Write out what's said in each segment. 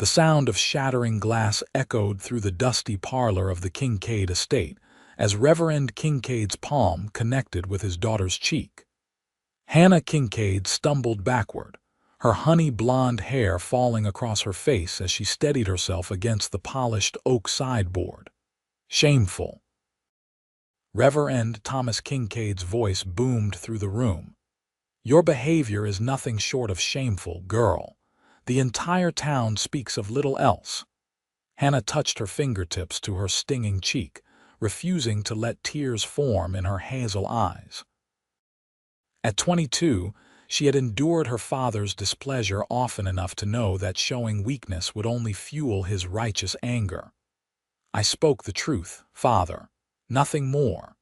The sound of shattering glass echoed through the dusty parlor of the Kincaid estate as Reverend Kincaid's palm connected with his daughter's cheek. Hannah Kincaid stumbled backward, her honey blonde hair falling across her face as she steadied herself against the polished oak sideboard. Shameful. Reverend Thomas Kincaid's voice boomed through the room. Your behavior is nothing short of shameful, girl. The entire town speaks of little else. Hannah touched her fingertips to her stinging cheek, refusing to let tears form in her hazel eyes. At 22, she had endured her father's displeasure often enough to know that showing weakness would only fuel his righteous anger. I spoke the truth, Father. Nothing more.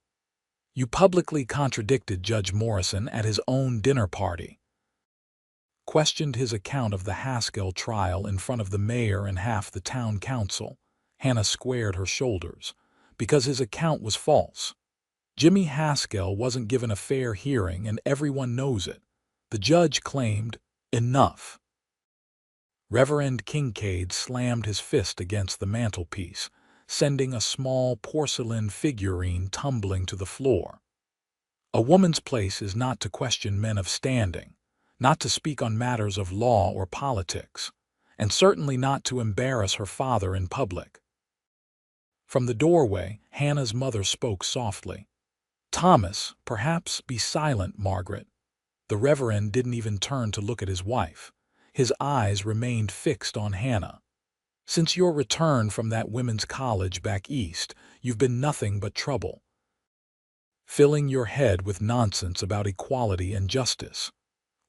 You publicly contradicted Judge Morrison at his own dinner party. Questioned his account of the Haskell trial in front of the mayor and half the town council. Hannah squared her shoulders. Because his account was false. Jimmy Haskell wasn't given a fair hearing and everyone knows it. The judge claimed, enough. Reverend Kincaid slammed his fist against the mantelpiece, sending a small porcelain figurine tumbling to the floor. A woman's place is not to question men of standing, not to speak on matters of law or politics, and certainly not to embarrass her father in public. From the doorway, Hannah's mother spoke softly. Thomas, perhaps be silent, Margaret. The Reverend didn't even turn to look at his wife. His eyes remained fixed on Hannah. Since your return from that women's college back east, you've been nothing but trouble. Filling your head with nonsense about equality and justice.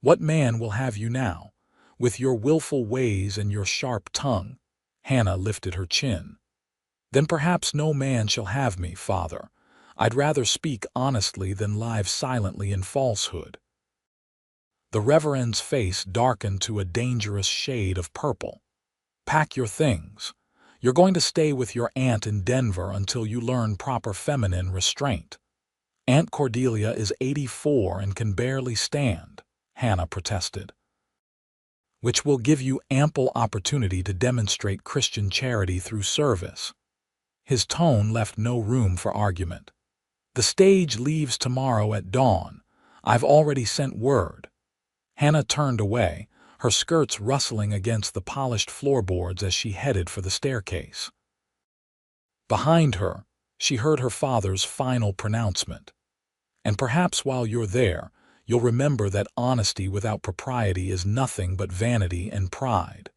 What man will have you now? With your willful ways and your sharp tongue. Hannah lifted her chin. Then perhaps no man shall have me, Father. I'd rather speak honestly than lie silently in falsehood. The Reverend's face darkened to a dangerous shade of purple. Pack your things. You're going to stay with your aunt in Denver until you learn proper feminine restraint. Aunt Cordelia is 84 and can barely stand, Hannah protested. Which will give you ample opportunity to demonstrate Christian charity through service. His tone left no room for argument. The stage leaves tomorrow at dawn. I've already sent word. Hannah turned away, her skirts rustling against the polished floorboards as she headed for the staircase. Behind her, she heard her father's final pronouncement. And perhaps while you're there, you'll remember that honesty without propriety is nothing but vanity and pride.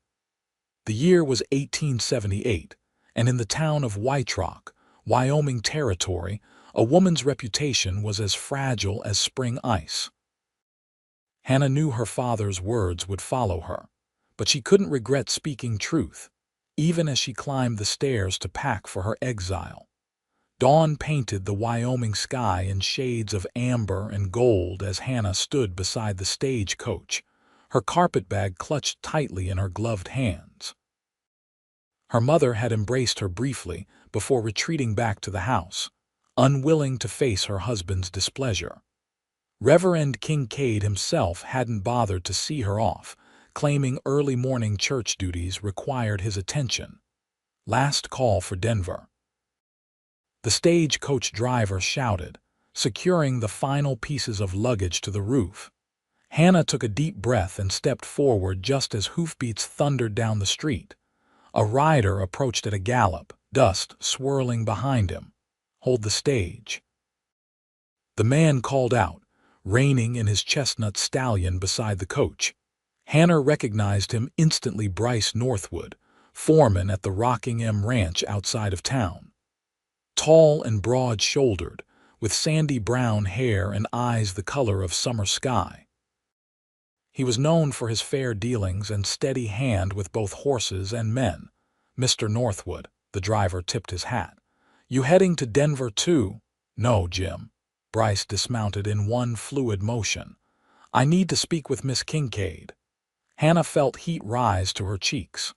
The year was 1878, and in the town of White Rock, Wyoming Territory, a woman's reputation was as fragile as spring ice. Hannah knew her father's words would follow her, but she couldn't regret speaking truth, even as she climbed the stairs to pack for her exile. Dawn painted the Wyoming sky in shades of amber and gold as Hannah stood beside the stagecoach, her carpetbag clutched tightly in her gloved hands. Her mother had embraced her briefly before retreating back to the house, unwilling to face her husband's displeasure. Reverend Kincaid himself hadn't bothered to see her off, claiming early morning church duties required his attention. Last call for Denver. The stagecoach driver shouted, securing the final pieces of luggage to the roof. Hannah took a deep breath and stepped forward just as hoofbeats thundered down the street. A rider approached at a gallop, dust swirling behind him. Hold the stage. The man called out, reining in his chestnut stallion beside the coach. Hannah recognized him instantly. Bryce Northwood, foreman at the Rockingham Ranch outside of town. Tall and broad-shouldered, with sandy brown hair and eyes the color of summer sky. He was known for his fair dealings and steady hand with both horses and men. Mr. Northwood, the driver tipped his hat. You heading to Denver too? No, Jim. Bryce dismounted in one fluid motion. I need to speak with Miss Kincaid. Hannah felt heat rise to her cheeks.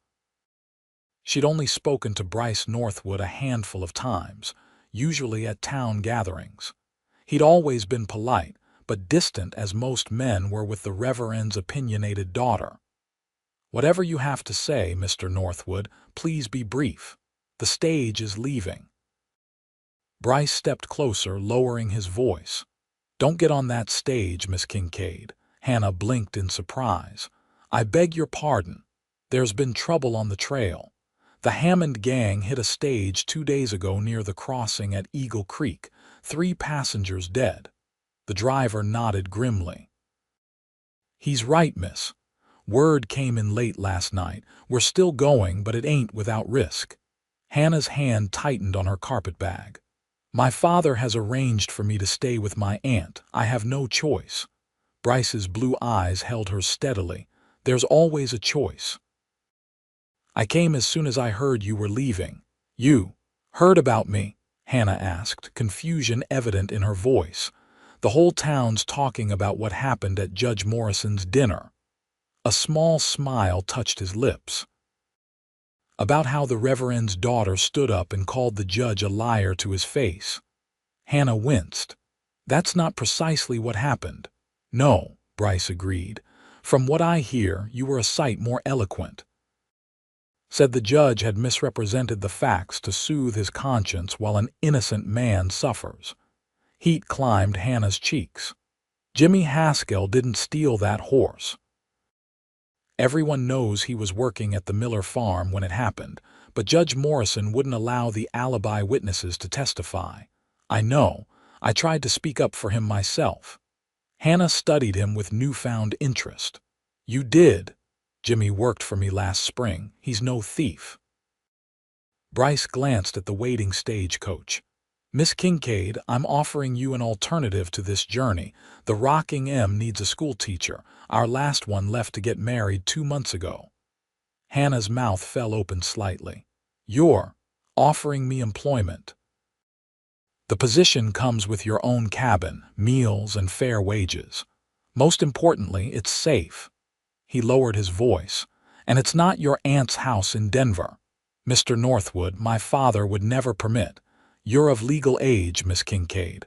She'd only spoken to Bryce Northwood a handful of times, usually at town gatherings. He'd always been polite, but distant as most men were with the Reverend's opinionated daughter. Whatever you have to say, Mr. Northwood, please be brief. The stage is leaving. Bryce stepped closer, lowering his voice. Don't get on that stage, Miss Kincaid. Hannah blinked in surprise. I beg your pardon. There's been trouble on the trail. The Hammond gang hit a stage 2 days ago near the crossing at Eagle Creek. 3 passengers dead. The driver nodded grimly. He's right, miss. Word came in late last night. We're still going, but it ain't without risk. Hannah's hand tightened on her carpetbag. My father has arranged for me to stay with my aunt. I have no choice. Bryce's blue eyes held her steadily. There's always a choice. I came as soon as I heard you were leaving. You heard about me? Hannah asked, confusion evident in her voice. The whole town's talking about what happened at Judge Morrison's dinner. A small smile touched his lips. About how the Reverend's daughter stood up and called the judge a liar to his face. Hannah winced. That's not precisely what happened. No, Bryce agreed. From what I hear, you were a sight more eloquent. Said the judge had misrepresented the facts to soothe his conscience while an innocent man suffers. Heat climbed Hannah's cheeks. Jimmy Haskell didn't steal that horse. Everyone knows he was working at the Miller farm when it happened, but Judge Morrison wouldn't allow the alibi witnesses to testify. I know. I tried to speak up for him myself. Hannah studied him with newfound interest. You did. Jimmy worked for me last spring. He's no thief. Bryce glanced at the waiting stagecoach. Miss Kincaid, I'm offering you an alternative to this journey. The Rocking M needs a schoolteacher. Our last one left to get married 2 months ago. Hannah's mouth fell open slightly. You're offering me employment. The position comes with your own cabin, meals, and fair wages. Most importantly, it's safe. He lowered his voice. And it's not your aunt's house in Denver. Mr. Northwood, my father would never permit. You're of legal age, Miss Kincaid.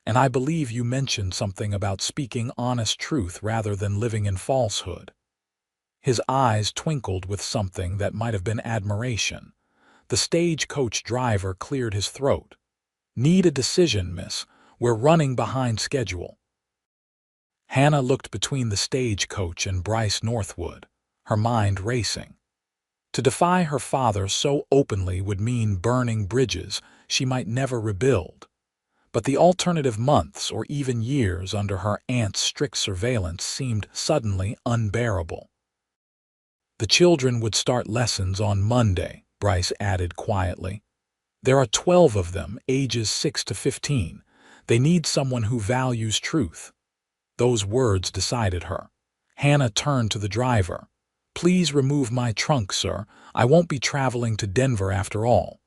And I believe you mentioned something about speaking honest truth rather than living in falsehood. His eyes twinkled with something that might have been admiration. The stagecoach driver cleared his throat. Need a decision, miss. We're running behind schedule. Hannah looked between the stagecoach and Bryce Northwood, her mind racing. To defy her father so openly would mean burning bridges she might never rebuild. But the alternative months or even years under her aunt's strict surveillance seemed suddenly unbearable. The children would start lessons on Monday, Bryce added quietly. There are 12 of them, ages 6 to 15. They need someone who values truth. Those words decided her. Hannah turned to the driver. Please remove my trunk, sir. I won't be traveling to Denver after all.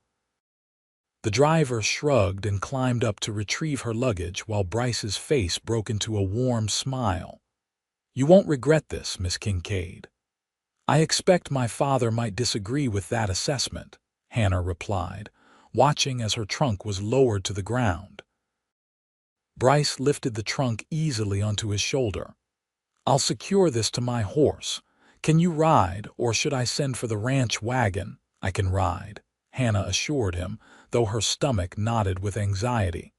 The driver shrugged and climbed up to retrieve her luggage while Bryce's face broke into a warm smile. You won't regret this, Miss Kincaid. I expect my father might disagree with that assessment, Hannah replied, watching as her trunk was lowered to the ground. Bryce lifted the trunk easily onto his shoulder. I'll secure this to my horse. Can you ride, or should I send for the ranch wagon? I can ride, Hannah assured him, though her stomach knotted with anxiety.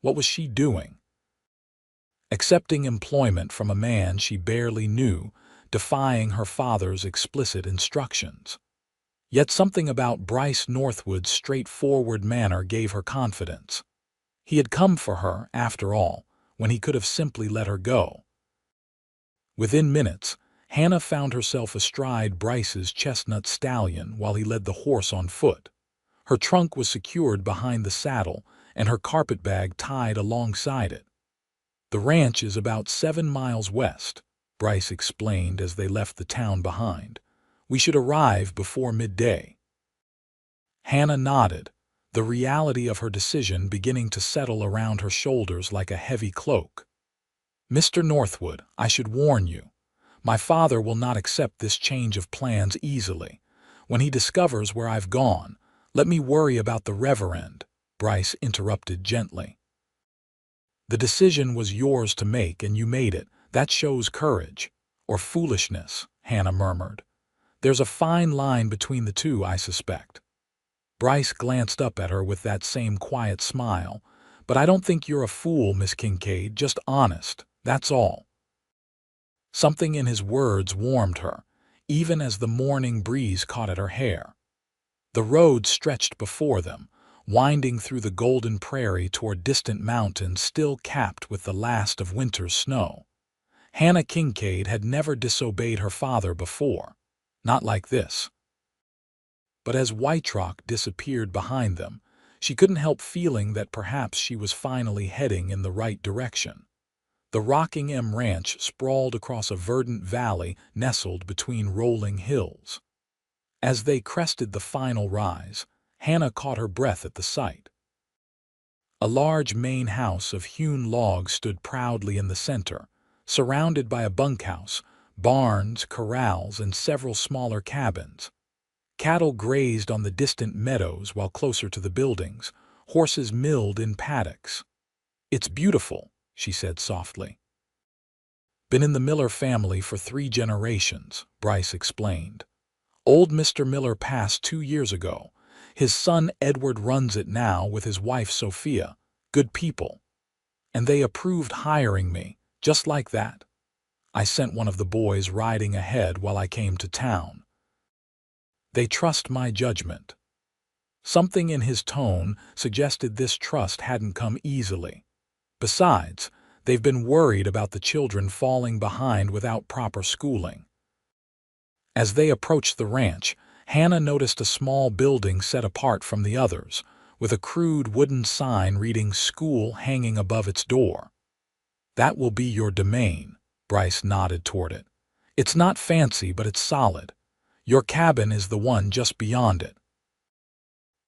What was she doing? Accepting employment from a man she barely knew, defying her father's explicit instructions. Yet something about Bryce Northwood's straightforward manner gave her confidence. He had come for her, after all, when he could have simply let her go. Within minutes, Hannah found herself astride Bryce's chestnut stallion while he led the horse on foot. Her trunk was secured behind the saddle and her carpetbag tied alongside it. The ranch is about 7 miles west, Bryce explained as they left the town behind. We should arrive before midday. Hannah nodded, the reality of her decision beginning to settle around her shoulders like a heavy cloak. Mr. Northwood, I should warn you. My father will not accept this change of plans easily. When he discovers where I've gone, let me worry about the Reverend, Bryce interrupted gently. The decision was yours to make and you made it. That shows courage. Or foolishness, Hannah murmured. "There's a fine line between the two, I suspect." Bryce glanced up at her with that same quiet smile. "But I don't think you're a fool, Miss Kincaid, just honest, that's all." Something in his words warmed her, even as the morning breeze caught at her hair. The road stretched before them, winding through the golden prairie toward distant mountains still capped with the last of winter's snow. Hannah Kincaid had never disobeyed her father before, not like this. But as White Rock disappeared behind them, she couldn't help feeling that perhaps she was finally heading in the right direction. The Rockingham Ranch sprawled across a verdant valley nestled between rolling hills. As they crested the final rise, Hannah caught her breath at the sight. A large main house of hewn logs stood proudly in the center, surrounded by a bunkhouse, barns, corrals, and several smaller cabins. Cattle grazed on the distant meadows while closer to the buildings, horses milled in paddocks. "It's beautiful," she said softly. "Been in the Miller family for 3 generations," Bryce explained. "Old Mr. Miller passed 2 years ago. His son Edward runs it now with his wife Sophia. Good people. And they approved hiring me, just like that. I sent one of the boys riding ahead while I came to town. They trust my judgment." Something in his tone suggested this trust hadn't come easily. Besides, they've been worried about the children falling behind without proper schooling. As they approached the ranch, Hannah noticed a small building set apart from the others, with a crude wooden sign reading "School" hanging above its door. "That will be your domain," Bryce nodded toward it. "It's not fancy, but it's solid. Your cabin is the one just beyond it."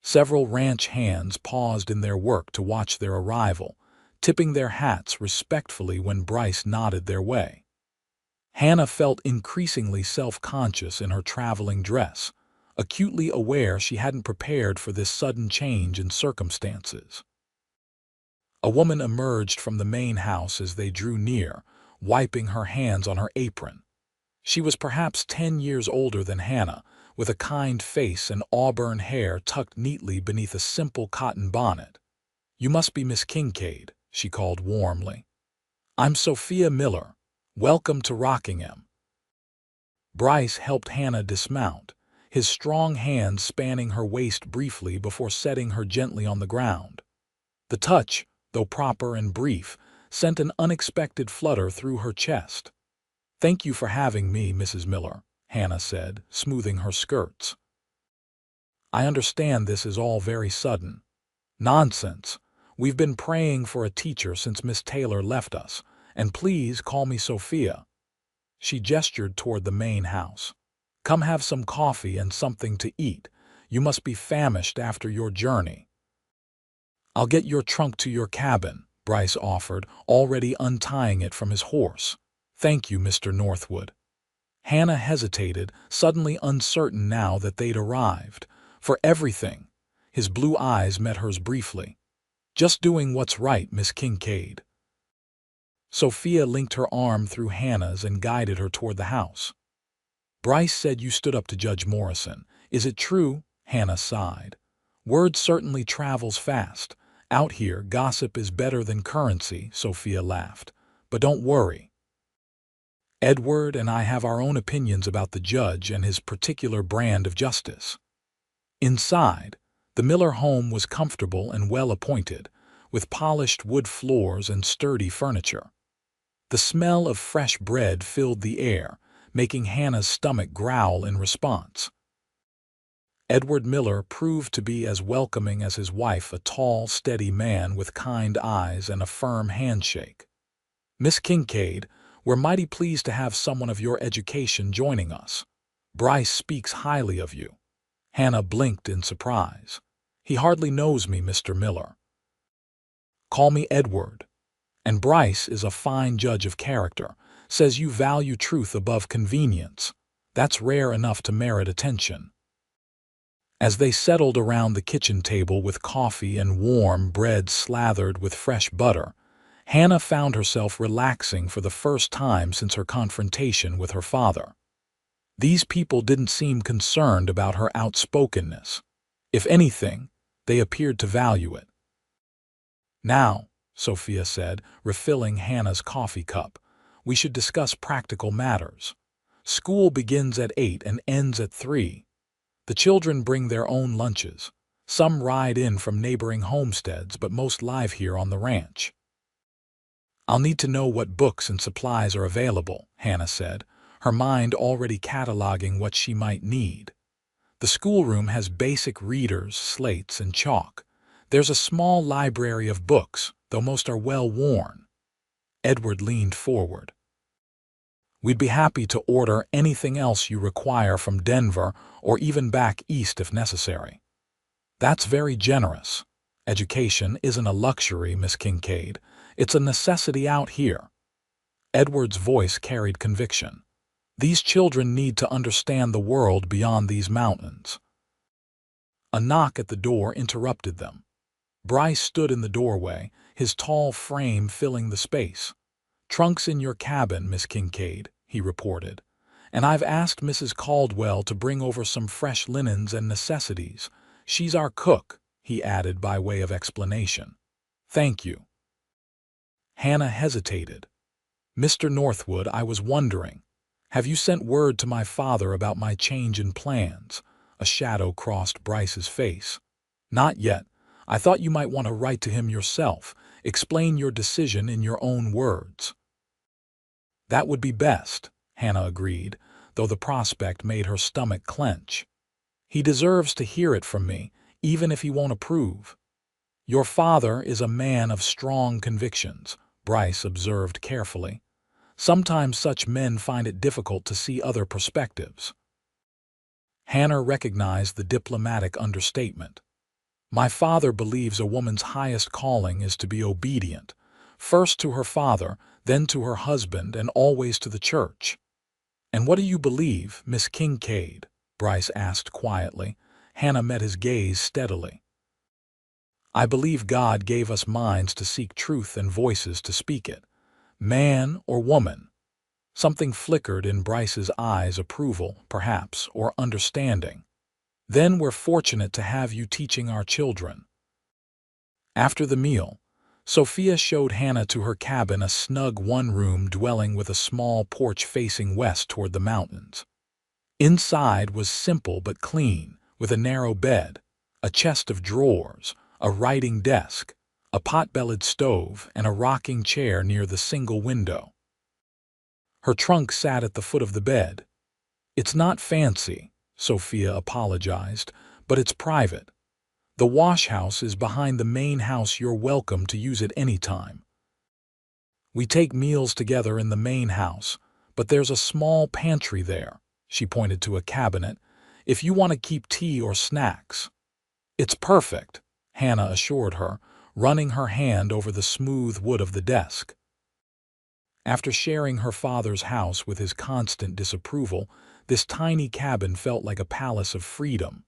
Several ranch hands paused in their work to watch their arrival, tipping their hats respectfully when Bryce nodded their way. Hannah felt increasingly self-conscious in her traveling dress, acutely aware she hadn't prepared for this sudden change in circumstances. A woman emerged from the main house as they drew near, wiping her hands on her apron. She was perhaps 10 years older than Hannah, with a kind face and auburn hair tucked neatly beneath a simple cotton bonnet. "You must be Miss Kincaid," she called warmly. "I'm Sophia Miller. Welcome to Rockingham." Bryce helped Hannah dismount, his strong hands spanning her waist briefly before setting her gently on the ground. The touch, though proper and brief, sent an unexpected flutter through her chest. "Thank you for having me, Mrs. Miller," Hannah said, smoothing her skirts. "I understand this is all very sudden." "Nonsense. We've been praying for a teacher since Miss Taylor left us, and please call me Sophia." She gestured toward the main house. "Come have some coffee and something to eat. You must be famished after your journey." "I'll get your trunk to your cabin," Bryce offered, already untying it from his horse. "Thank you, Mr. Northwood." Hannah hesitated, suddenly uncertain now that they'd arrived. "For everything." His blue eyes met hers briefly. "Just doing what's right, Miss Kincaid." Sophia linked her arm through Hannah's and guided her toward the house. "Bryce said you stood up to Judge Morrison. Is it true?" Hannah sighed. "Word certainly travels fast. Out here, gossip is better than currency," Sophia laughed. "But don't worry. Edward and I have our own opinions about the judge and his particular brand of justice." Inside, the Miller home was comfortable and well appointed, with polished wood floors and sturdy furniture. The smell of fresh bread filled the air, making Hannah's stomach growl in response. Edward Miller proved to be as welcoming as his wife, a tall, steady man with kind eyes and a firm handshake. "Miss Kincaid, we're mighty pleased to have someone of your education joining us. Bryce speaks highly of you." Hannah blinked in surprise. "He hardly knows me, Mr. Miller." "Call me Edward. And Bryce is a fine judge of character, says you value truth above convenience. That's rare enough to merit attention." As they settled around the kitchen table with coffee and warm bread slathered with fresh butter, Hannah found herself relaxing for the first time since her confrontation with her father. These people didn't seem concerned about her outspokenness. If anything, they appeared to value it. "Now," Sophia said, refilling Hannah's coffee cup, "we should discuss practical matters. School begins at 8 and ends at 3. The children bring their own lunches. Some ride in from neighboring homesteads, but most live here on the ranch." "I'll need to know what books and supplies are available," Hannah said, her mind already cataloging what she might need. "The schoolroom has basic readers, slates, and chalk. There's a small library of books, though most are well worn." Edward leaned forward. "We'd be happy to order anything else you require from Denver or even back east if necessary." "That's very generous. Education isn't a luxury, Miss Kincaid. It's a necessity out here." Edward's voice carried conviction. "These children need to understand the world beyond these mountains." A knock at the door interrupted them. Bryce stood in the doorway, his tall frame filling the space. "Trunk's in your cabin, Miss Kincaid," he reported. "And I've asked Mrs. Caldwell to bring over some fresh linens and necessities. She's our cook," he added by way of explanation. "Thank you." Hannah hesitated. "Mr. Northwood, I was wondering, have you sent word to my father about my change in plans?" A shadow crossed Bryce's face. "Not yet. I thought you might want to write to him yourself, explain your decision in your own words." "That would be best," Hannah agreed, though the prospect made her stomach clench. "He deserves to hear it from me, even if he won't approve." "Your father is a man of strong convictions," Bryce observed carefully. "Sometimes such men find it difficult to see other perspectives." Hannah recognized the diplomatic understatement. "My father believes a woman's highest calling is to be obedient, first to her father, then to her husband, and always to the church." "And what do you believe, Miss Kincaid?" Bryce asked quietly. Hannah met his gaze steadily. "I believe God gave us minds to seek truth and voices to speak it. Man or woman?" Something flickered in Bryce's eyes, approval, perhaps, or understanding. "Then we're fortunate to have you teaching our children." After the meal, Sophia showed Hannah to her cabin, a snug one-room dwelling with a small porch facing west toward the mountains. Inside was simple but clean, with a narrow bed, a chest of drawers, a writing desk, a pot-bellied stove, and a rocking chair near the single window. Her trunk sat at the foot of the bed. "It's not fancy," Sophia apologized, "but it's private. The wash house is behind the main house. You're welcome to use it any time. We take meals together in the main house, but there's a small pantry there," she pointed to a cabinet, "if you want to keep tea or snacks." "It's perfect," Hannah assured her, running her hand over the smooth wood of the desk. After sharing her father's house with his constant disapproval, this tiny cabin felt like a palace of freedom.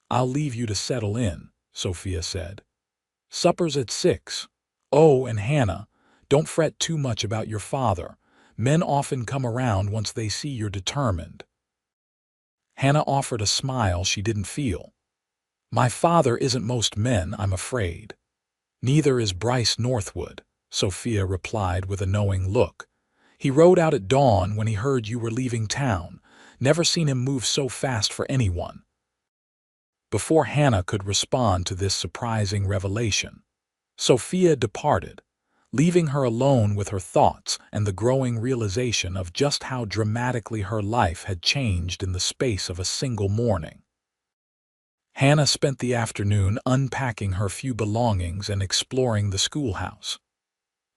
"I'll leave you to settle in," Sophia said. "Supper's at 6. Oh, and Hannah, don't fret too much about your father. Men often come around once they see you're determined." Hannah offered a smile she didn't feel. "My father isn't most men, I'm afraid." "Neither is Bryce Northwood," Sophia replied with a knowing look. "He rode out at dawn when he heard you were leaving town. Never seen him move so fast for anyone." Before Hannah could respond to this surprising revelation, Sophia departed, leaving her alone with her thoughts and the growing realization of just how dramatically her life had changed in the space of a single morning. Hannah spent the afternoon unpacking her few belongings and exploring the schoolhouse.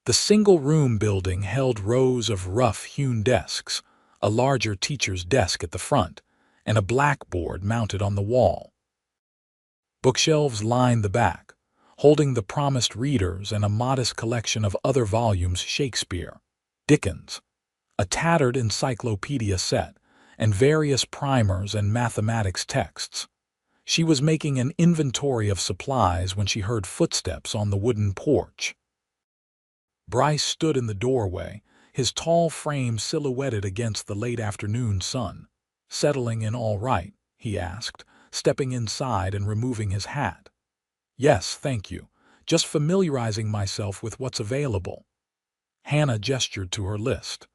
The single-room building held rows of rough-hewn desks, a larger teacher's desk at the front, and a blackboard mounted on the wall. Bookshelves lined the back, holding the promised readers and a modest collection of other volumes: Shakespeare, Dickens, a tattered encyclopedia set, and various primers and mathematics texts. She was making an inventory of supplies when she heard footsteps on the wooden porch. Bryce stood in the doorway, his tall frame silhouetted against the late afternoon sun. "Settling in all right?" he asked, stepping inside and removing his hat. "Yes, thank you. Just familiarizing myself with what's available." Hannah gestured to her list.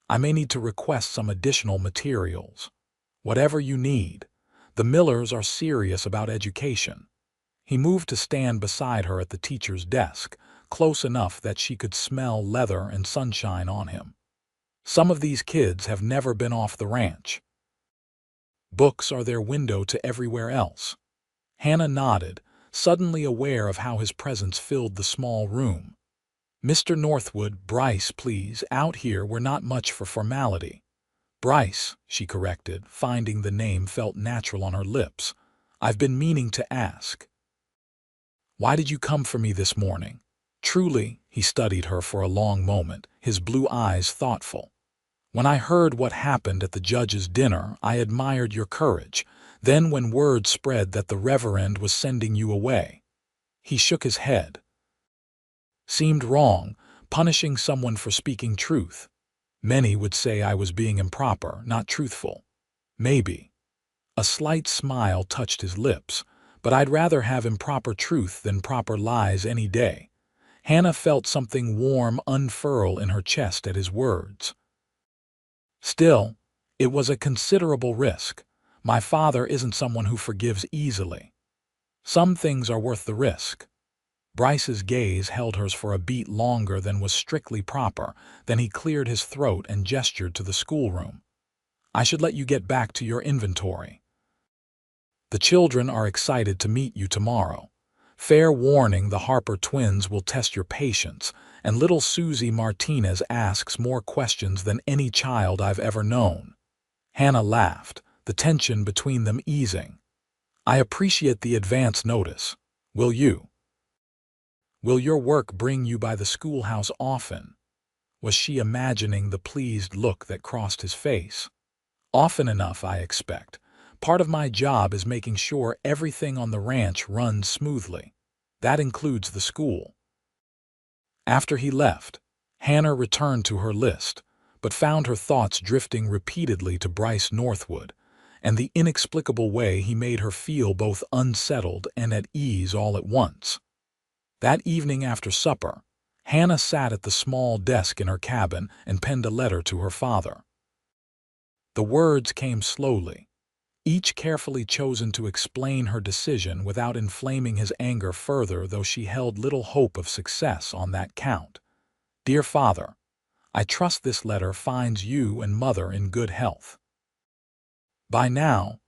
"I may need to request some additional materials." "Whatever you need. The Millers are serious about education." He moved to stand beside her at the teacher's desk, close enough that she could smell leather and sunshine on him. "Some of these kids have never been off the ranch. Books are their window to everywhere else." Hannah nodded, suddenly aware of how his presence filled the small room. "Mr. Northwood, Bryce, please, out here we're not much for formality." "Bryce," she corrected, finding the name felt natural on her lips. "I've been meaning to ask. Why did you come for me this morning?" "Truly," he studied her for a long moment, his blue eyes thoughtful. "When I heard what happened at the judge's dinner, I admired your courage. Then when word spread that the Reverend was sending you away." He shook his head. "Seemed wrong, punishing someone for speaking truth. Many would say I was being improper, not truthful. Maybe." A slight smile touched his lips, "but I'd rather have improper truth than proper lies any day." Hannah felt something warm unfurl in her chest at his words. "Still, it was a considerable risk. My father isn't someone who forgives easily. Some things are worth the risk." Bryce's gaze held hers for a beat longer than was strictly proper, then he cleared his throat and gestured to the schoolroom. "I should let you get back to your inventory. The children are excited to meet you tomorrow. Fair warning, the Harper twins will test your patience, and little Susie Martinez asks more questions than any child I've ever known." Hannah laughed, the tension between them easing. "I appreciate the advance notice. Will your work bring you by the schoolhouse often?" Was she imagining the pleased look that crossed his face? "Often enough, I expect. Part of my job is making sure everything on the ranch runs smoothly. That includes the school." After he left, Hannah returned to her list, but found her thoughts drifting repeatedly to Bryce Northwood, and the inexplicable way he made her feel both unsettled and at ease all at once. That evening after supper, Hannah sat at the small desk in her cabin and penned a letter to her father. The words came slowly, each carefully chosen to explain her decision without inflaming his anger further, though she held little hope of success on that count. "Dear Father, I trust this letter finds you and Mother in good health. By now,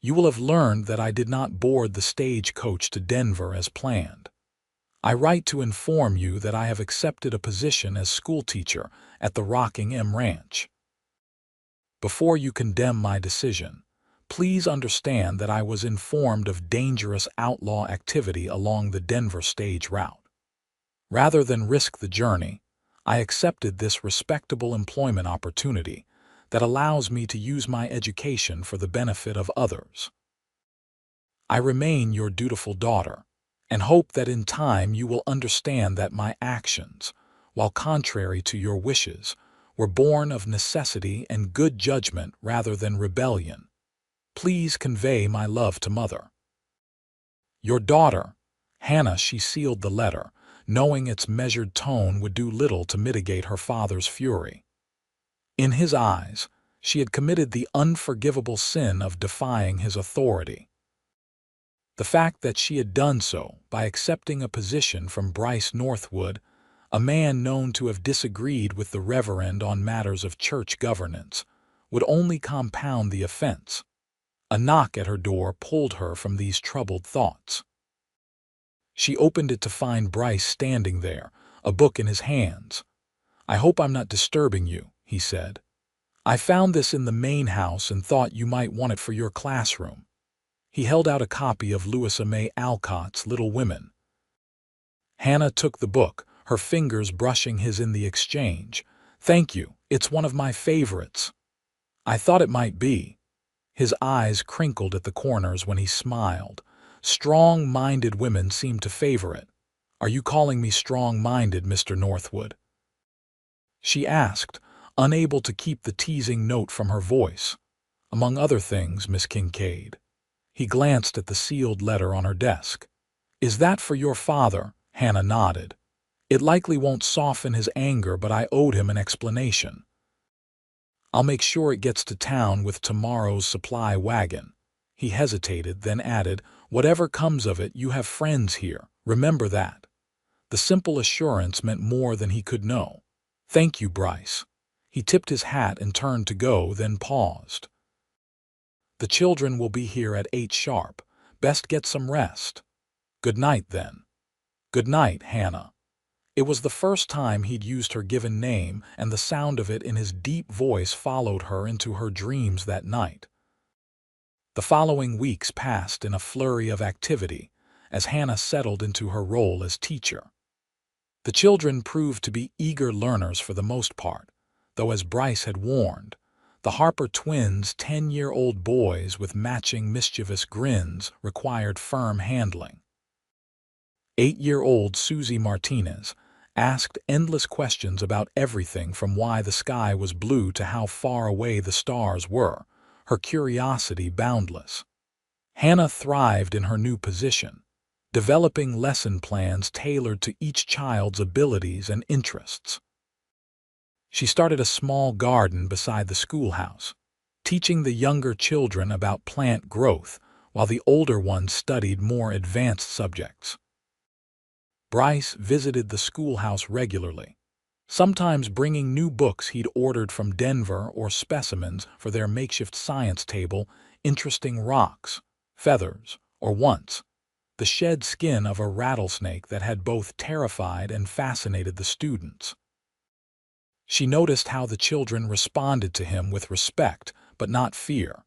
you will have learned that I did not board the stagecoach to Denver as planned. I write to inform you that I have accepted a position as schoolteacher at the Rockingham Ranch. Before you condemn my decision, please understand that I was informed of dangerous outlaw activity along the Denver stage route. Rather than risk the journey, I accepted this respectable employment opportunity that allows me to use my education for the benefit of others. I remain your dutiful daughter, and hope that in time you will understand that my actions, while contrary to your wishes, were born of necessity and good judgment rather than rebellion. Please convey my love to Mother. Your daughter, Hannah." She sealed the letter, knowing its measured tone would do little to mitigate her father's fury. In his eyes, she had committed the unforgivable sin of defying his authority. The fact that she had done so by accepting a position from Bryce Northwood, a man known to have disagreed with the Reverend on matters of church governance, would only compound the offense. A knock at her door pulled her from these troubled thoughts. She opened it to find Bryce standing there, a book in his hands. "I hope I'm not disturbing you," he said. "I found this in the main house and thought you might want it for your classroom." He held out a copy of Louisa May Alcott's Little Women. Hannah took the book, her fingers brushing his in the exchange. "Thank you, it's one of my favorites." "I thought it might be." His eyes crinkled at the corners when he smiled. "Strong-minded women seem to favor it. Are you calling me strong-minded, Mr. Northwood?" she asked, unable to keep the teasing note from her voice. Among other things, Miss Kincaid. He glanced at the sealed letter on her desk. Is that for your father? Hannah nodded. It likely won't soften his anger, but I owed him an explanation. I'll make sure it gets to town with tomorrow's supply wagon. He hesitated, then added, whatever comes of it, you have friends here. Remember that. The simple assurance meant more than he could know. Thank you, Bryce. He tipped his hat and turned to go, then paused. The children will be here at 8 sharp. Best get some rest. Good night, then. Good night, Hannah. It was the first time he'd used her given name, and the sound of it in his deep voice followed her into her dreams that night. The following weeks passed in a flurry of activity as Hannah settled into her role as teacher. The children proved to be eager learners for the most part, though as Bryce had warned, the Harper twins, 10-year-old boys with matching mischievous grins, required firm handling. 8-year-old Susie Martinez asked endless questions about everything from why the sky was blue to how far away the stars were, her curiosity boundless. Hannah thrived in her new position, developing lesson plans tailored to each child's abilities and interests. She started a small garden beside the schoolhouse, teaching the younger children about plant growth while the older ones studied more advanced subjects. Bryce visited the schoolhouse regularly, sometimes bringing new books he'd ordered from Denver or specimens for their makeshift science table, interesting rocks, feathers, or once, the shed skin of a rattlesnake that had both terrified and fascinated the students. She noticed how the children responded to him with respect, but not fear.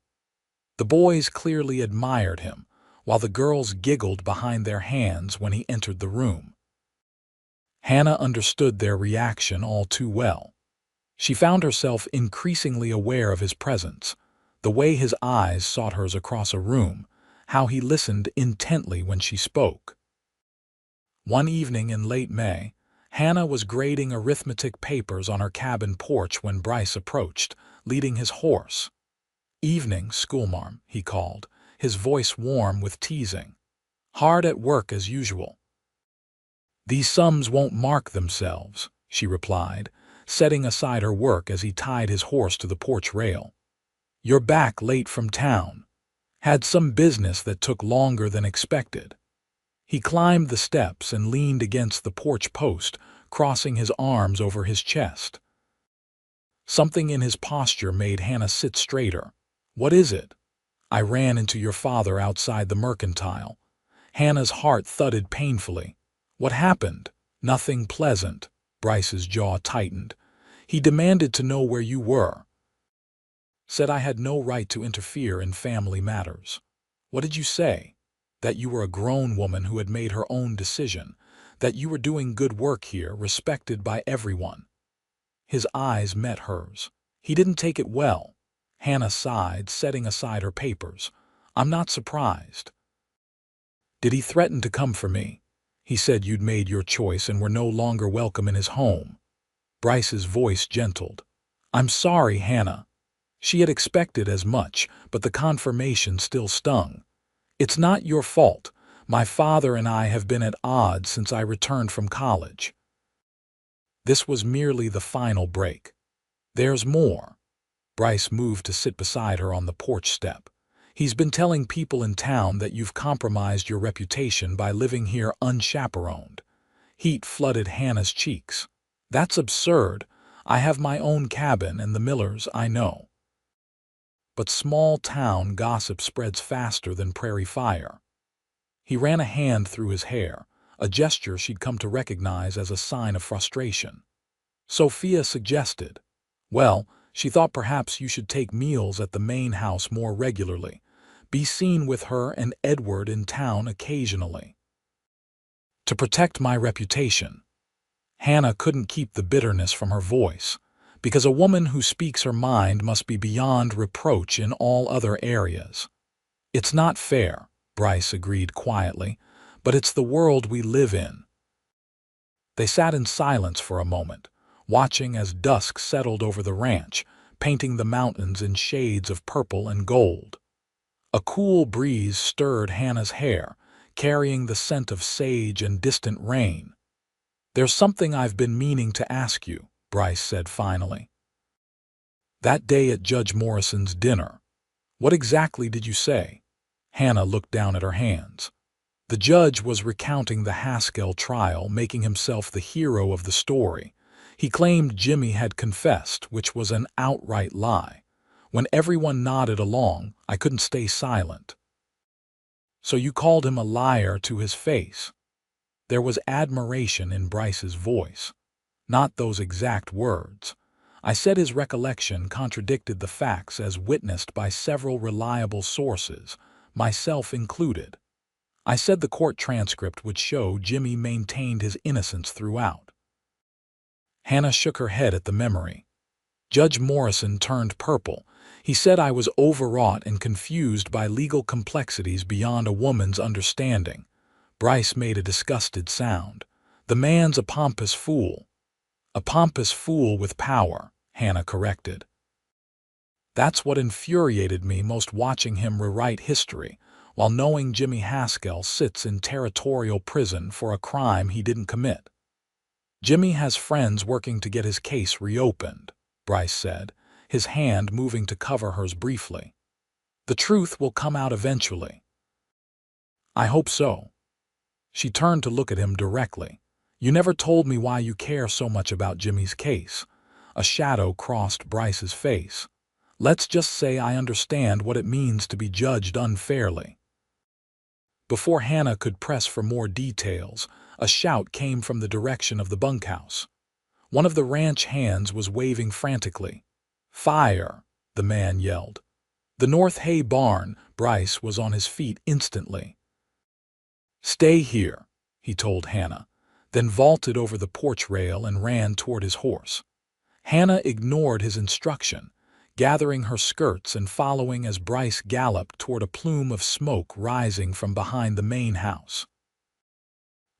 The boys clearly admired him, while the girls giggled behind their hands when he entered the room. Hannah understood their reaction all too well. She found herself increasingly aware of his presence, the way his eyes sought hers across a room, how he listened intently when she spoke. One evening in late May, Hannah was grading arithmetic papers on her cabin porch when Bryce approached, leading his horse. "Evening, schoolmarm," he called, his voice warm with teasing. "Hard at work as usual." "These sums won't mark themselves," she replied, setting aside her work as he tied his horse to the porch rail. "You're back late from town. Had some business that took longer than expected." He climbed the steps and leaned against the porch post, crossing his arms over his chest. Something in his posture made Hannah sit straighter. "What is it?" "I ran into your father outside the mercantile." Hannah's heart thudded painfully. "What happened?" "Nothing pleasant." Bryce's jaw tightened. "He demanded to know where you were. Said I had no right to interfere in family matters." "What did you say?" "That you were a grown woman who had made her own decision, that you were doing good work here, respected by everyone." His eyes met hers. He didn't take it well. Hannah sighed, setting aside her papers. "I'm not surprised." "Did he threaten to come for me?" "He said you'd made your choice and were no longer welcome in his home." Bryce's voice gentled. "I'm sorry, Hannah." She had expected as much, but the confirmation still stung. "It's not your fault. My father and I have been at odds since I returned from college." This was merely the final break. "There's more." Bryce moved to sit beside her on the porch step. "He's been telling people in town that you've compromised your reputation by living here unchaperoned." Heat flooded Hannah's cheeks. "That's absurd. I have my own cabin and the Millers I know." But small-town gossip spreads faster than prairie fire. He ran a hand through his hair, a gesture she'd come to recognize as a sign of frustration. Sophia suggested, "Well, she thought perhaps you should take meals at the main house more regularly. Be seen with her and Edward in town occasionally." "To protect my reputation." Hannah couldn't keep the bitterness from her voice, because a woman who speaks her mind must be beyond reproach in all other areas. "It's not fair," Bryce agreed quietly, "but it's the world we live in." They sat in silence for a moment, watching as dusk settled over the ranch, painting the mountains in shades of purple and gold. A cool breeze stirred Hannah's hair, carrying the scent of sage and distant rain. "There's something I've been meaning to ask you," Bryce said finally. "That day at Judge Morrison's dinner, what exactly did you say?" Hannah looked down at her hands. The judge was recounting the Haskell trial, making himself the hero of the story. He claimed Jimmy had confessed, which was an outright lie. When everyone nodded along, I couldn't stay silent. "So you called him a liar to his face?" There was admiration in Bryce's voice. "Not those exact words. I said his recollection contradicted the facts as witnessed by several reliable sources, myself included. I said the court transcript would show Jimmy maintained his innocence throughout." Hannah shook her head at the memory. Judge Morrison turned purple. "He said I was overwrought and confused by legal complexities beyond a woman's understanding." Bryce made a disgusted sound. "The man's a pompous fool." "A pompous fool with power," Hannah corrected. "That's what infuriated me most, watching him rewrite history, while knowing Jimmy Haskell sits in territorial prison for a crime he didn't commit." "Jimmy has friends working to get his case reopened," Bryce said, his hand moving to cover hers briefly. "The truth will come out eventually." "I hope so." She turned to look at him directly. "You never told me why you care so much about Jimmy's case." A shadow crossed Bryce's face. "Let's just say I understand what it means to be judged unfairly." Before Hannah could press for more details, a shout came from the direction of the bunkhouse. One of the ranch hands was waving frantically. "Fire!" the man yelled. "The North Hay barn." Bryce was on his feet instantly. "Stay here," he told Hannah, then vaulted over the porch rail and ran toward his horse. Hannah ignored his instruction, gathering her skirts and following as Bryce galloped toward a plume of smoke rising from behind the main house.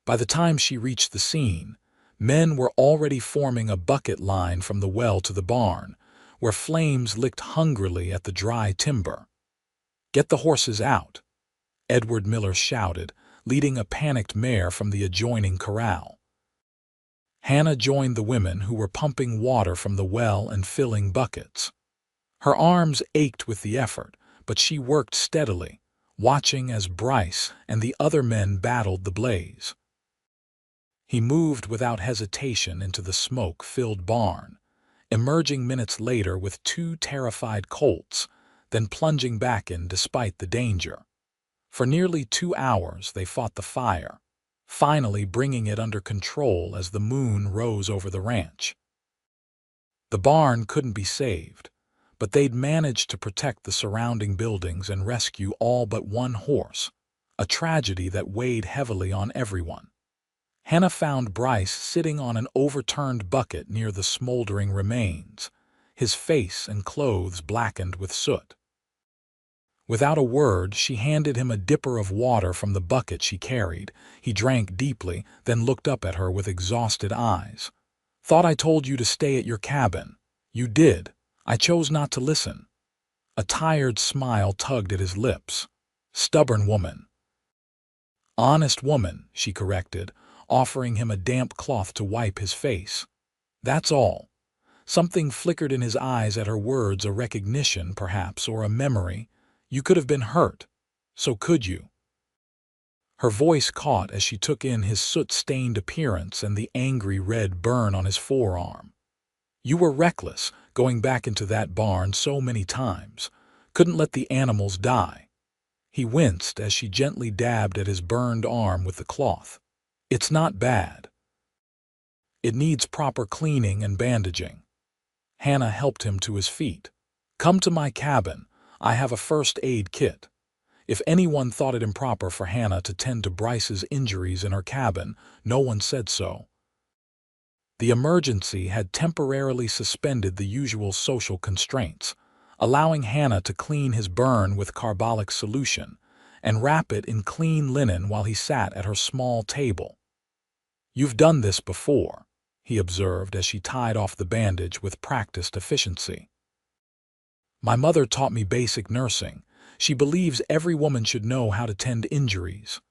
By the time she reached the scene, men were already forming a bucket line from the well to the barn, where flames licked hungrily at the dry timber. "Get the horses out," Edward Miller shouted, leading a panicked mare from the adjoining corral. Hannah joined the women who were pumping water from the well and filling buckets. Her arms ached with the effort, but she worked steadily, watching as Bryce and the other men battled the blaze. He moved without hesitation into the smoke-filled barn, emerging minutes later with 2 terrified colts, then plunging back in despite the danger. For nearly 2 hours they fought the fire, finally bringing it under control as the moon rose over the ranch. The barn couldn't be saved, but they'd managed to protect the surrounding buildings and rescue all but one horse, a tragedy that weighed heavily on everyone. Hannah found Bryce sitting on an overturned bucket near the smoldering remains, his face and clothes blackened with soot. Without a word, she handed him a dipper of water from the bucket she carried. He drank deeply, then looked up at her with exhausted eyes. "Thought I told you to stay at your cabin." "You did. I chose not to listen." A tired smile tugged at his lips. "Stubborn woman." "Honest woman," she corrected, offering him a damp cloth to wipe his face. "That's all." Something flickered in his eyes at her words, a recognition, perhaps, or a memory. "You could have been hurt. So could you." Her voice caught as she took in his soot-stained appearance and the angry red burn on his forearm. "You were reckless, going back into that barn so many times. Couldn't let the animals die." He winced as she gently dabbed at his burned arm with the cloth. "It's not bad. It needs proper cleaning and bandaging." Hannah helped him to his feet. "Come to my cabin. I have a first aid kit." If anyone thought it improper for Hannah to tend to Bryce's injuries in her cabin, no one said so. The emergency had temporarily suspended the usual social constraints, allowing Hannah to clean his burn with carbolic solution and wrap it in clean linen while he sat at her small table. "You've done this before," he observed as she tied off the bandage with practiced efficiency. My mother taught me basic nursing. She believes every woman should know how to tend injuries.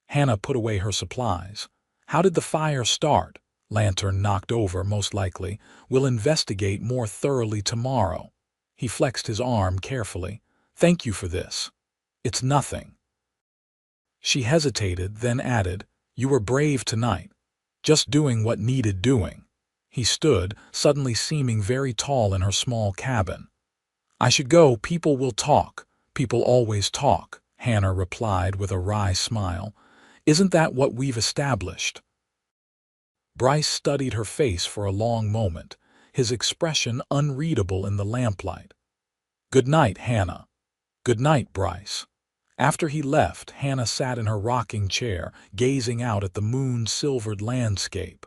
Hannah put away her supplies. How did the fire start? Lantern knocked over, most likely. We'll investigate more thoroughly tomorrow. He flexed his arm carefully. Thank you for this. It's nothing. She hesitated, then added, You were brave tonight. Just doing what needed doing. He stood, suddenly seeming very tall in her small cabin. I should go, people will talk. People always talk, Hannah replied with a wry smile. Isn't that what we've established? Bryce studied her face for a long moment, his expression unreadable in the lamplight. Good night, Hannah. Good night, Bryce. After he left, Hannah sat in her rocking chair, gazing out at the moon-silvered landscape.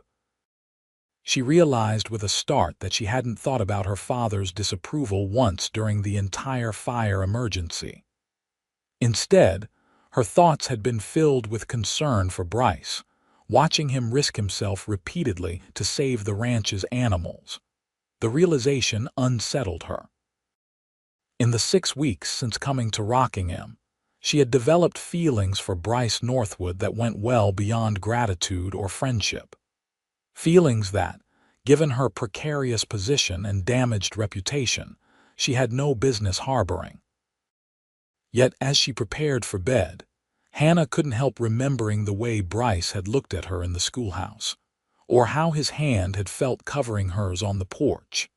She realized with a start that she hadn't thought about her father's disapproval once during the entire fire emergency. Instead, her thoughts had been filled with concern for Bryce, watching him risk himself repeatedly to save the ranch's animals. The realization unsettled her. In the 6 weeks since coming to Rockingham, she had developed feelings for Bryce Northwood that went well beyond gratitude or friendship. Feelings that, given her precarious position and damaged reputation, she had no business harboring. Yet as she prepared for bed, Hannah couldn't help remembering the way Bryce had looked at her in the schoolhouse, or how his hand had felt covering hers on the porch.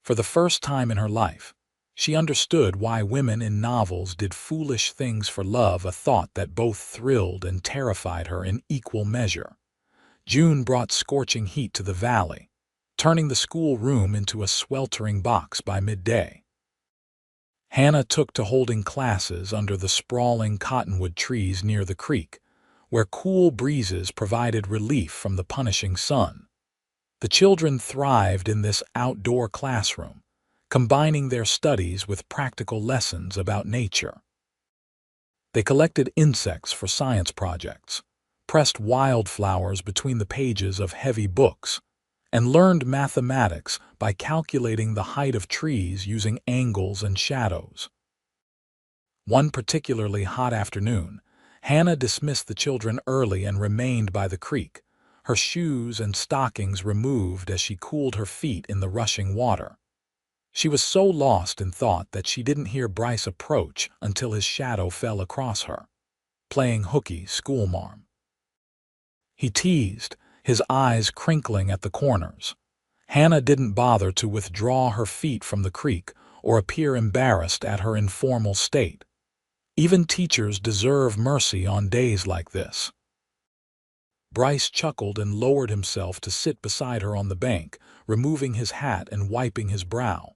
For the first time in her life, she understood why women in novels did foolish things for love, a thought that both thrilled and terrified her in equal measure. June brought scorching heat to the valley, turning the school room into a sweltering box by midday. Hannah took to holding classes under the sprawling cottonwood trees near the creek, where cool breezes provided relief from the punishing sun. The children thrived in this outdoor classroom, combining their studies with practical lessons about nature. They collected insects for science projects, pressed wildflowers between the pages of heavy books, and learned mathematics by calculating the height of trees using angles and shadows. One particularly hot afternoon, Hannah dismissed the children early and remained by the creek, her shoes and stockings removed as she cooled her feet in the rushing water. She was so lost in thought that she didn't hear Bryce approach until his shadow fell across her, playing hooky schoolmarm. He teased, his eyes crinkling at the corners. Hannah didn't bother to withdraw her feet from the creek or appear embarrassed at her informal state. Even teachers deserve mercy on days like this. Bryce chuckled and lowered himself to sit beside her on the bank, removing his hat and wiping his brow.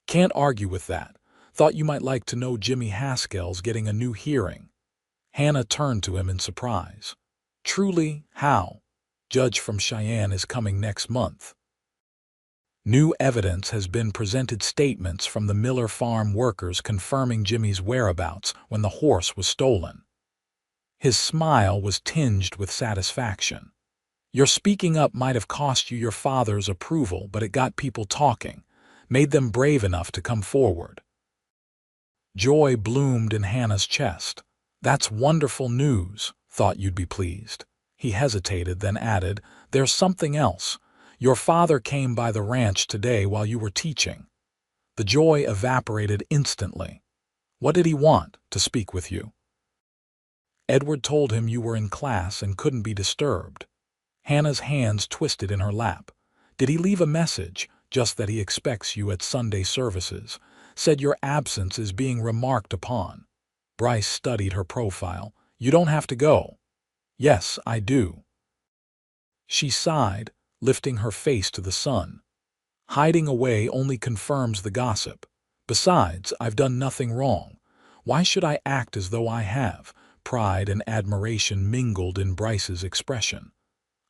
Can't argue with that. Thought you might like to know Jimmy Haskell's getting a new hearing. Hannah turned to him in surprise. Truly, how? Judge from Cheyenne is coming next month. New evidence has been presented, statements from the Miller farm workers confirming Jimmy's whereabouts when the horse was stolen. His smile was tinged with satisfaction. Your speaking up might have cost you your father's approval, but it got people talking, made them brave enough to come forward. Joy bloomed in Hannah's chest. That's wonderful news. Thought you'd be pleased. He hesitated, then added, There's something else. Your father came by the ranch today while you were teaching. The joy evaporated instantly. What did he want? To speak with you. Edward told him you were in class and couldn't be disturbed. Hannah's hands twisted in her lap. Did he leave a message? Just that he expects you at Sunday services. Said your absence is being remarked upon. Bryce studied her profile. You don't have to go. Yes, I do. She sighed, lifting her face to the sun. Hiding away only confirms the gossip. Besides, I've done nothing wrong. Why should I act as though I have? Pride and admiration mingled in Bryce's expression.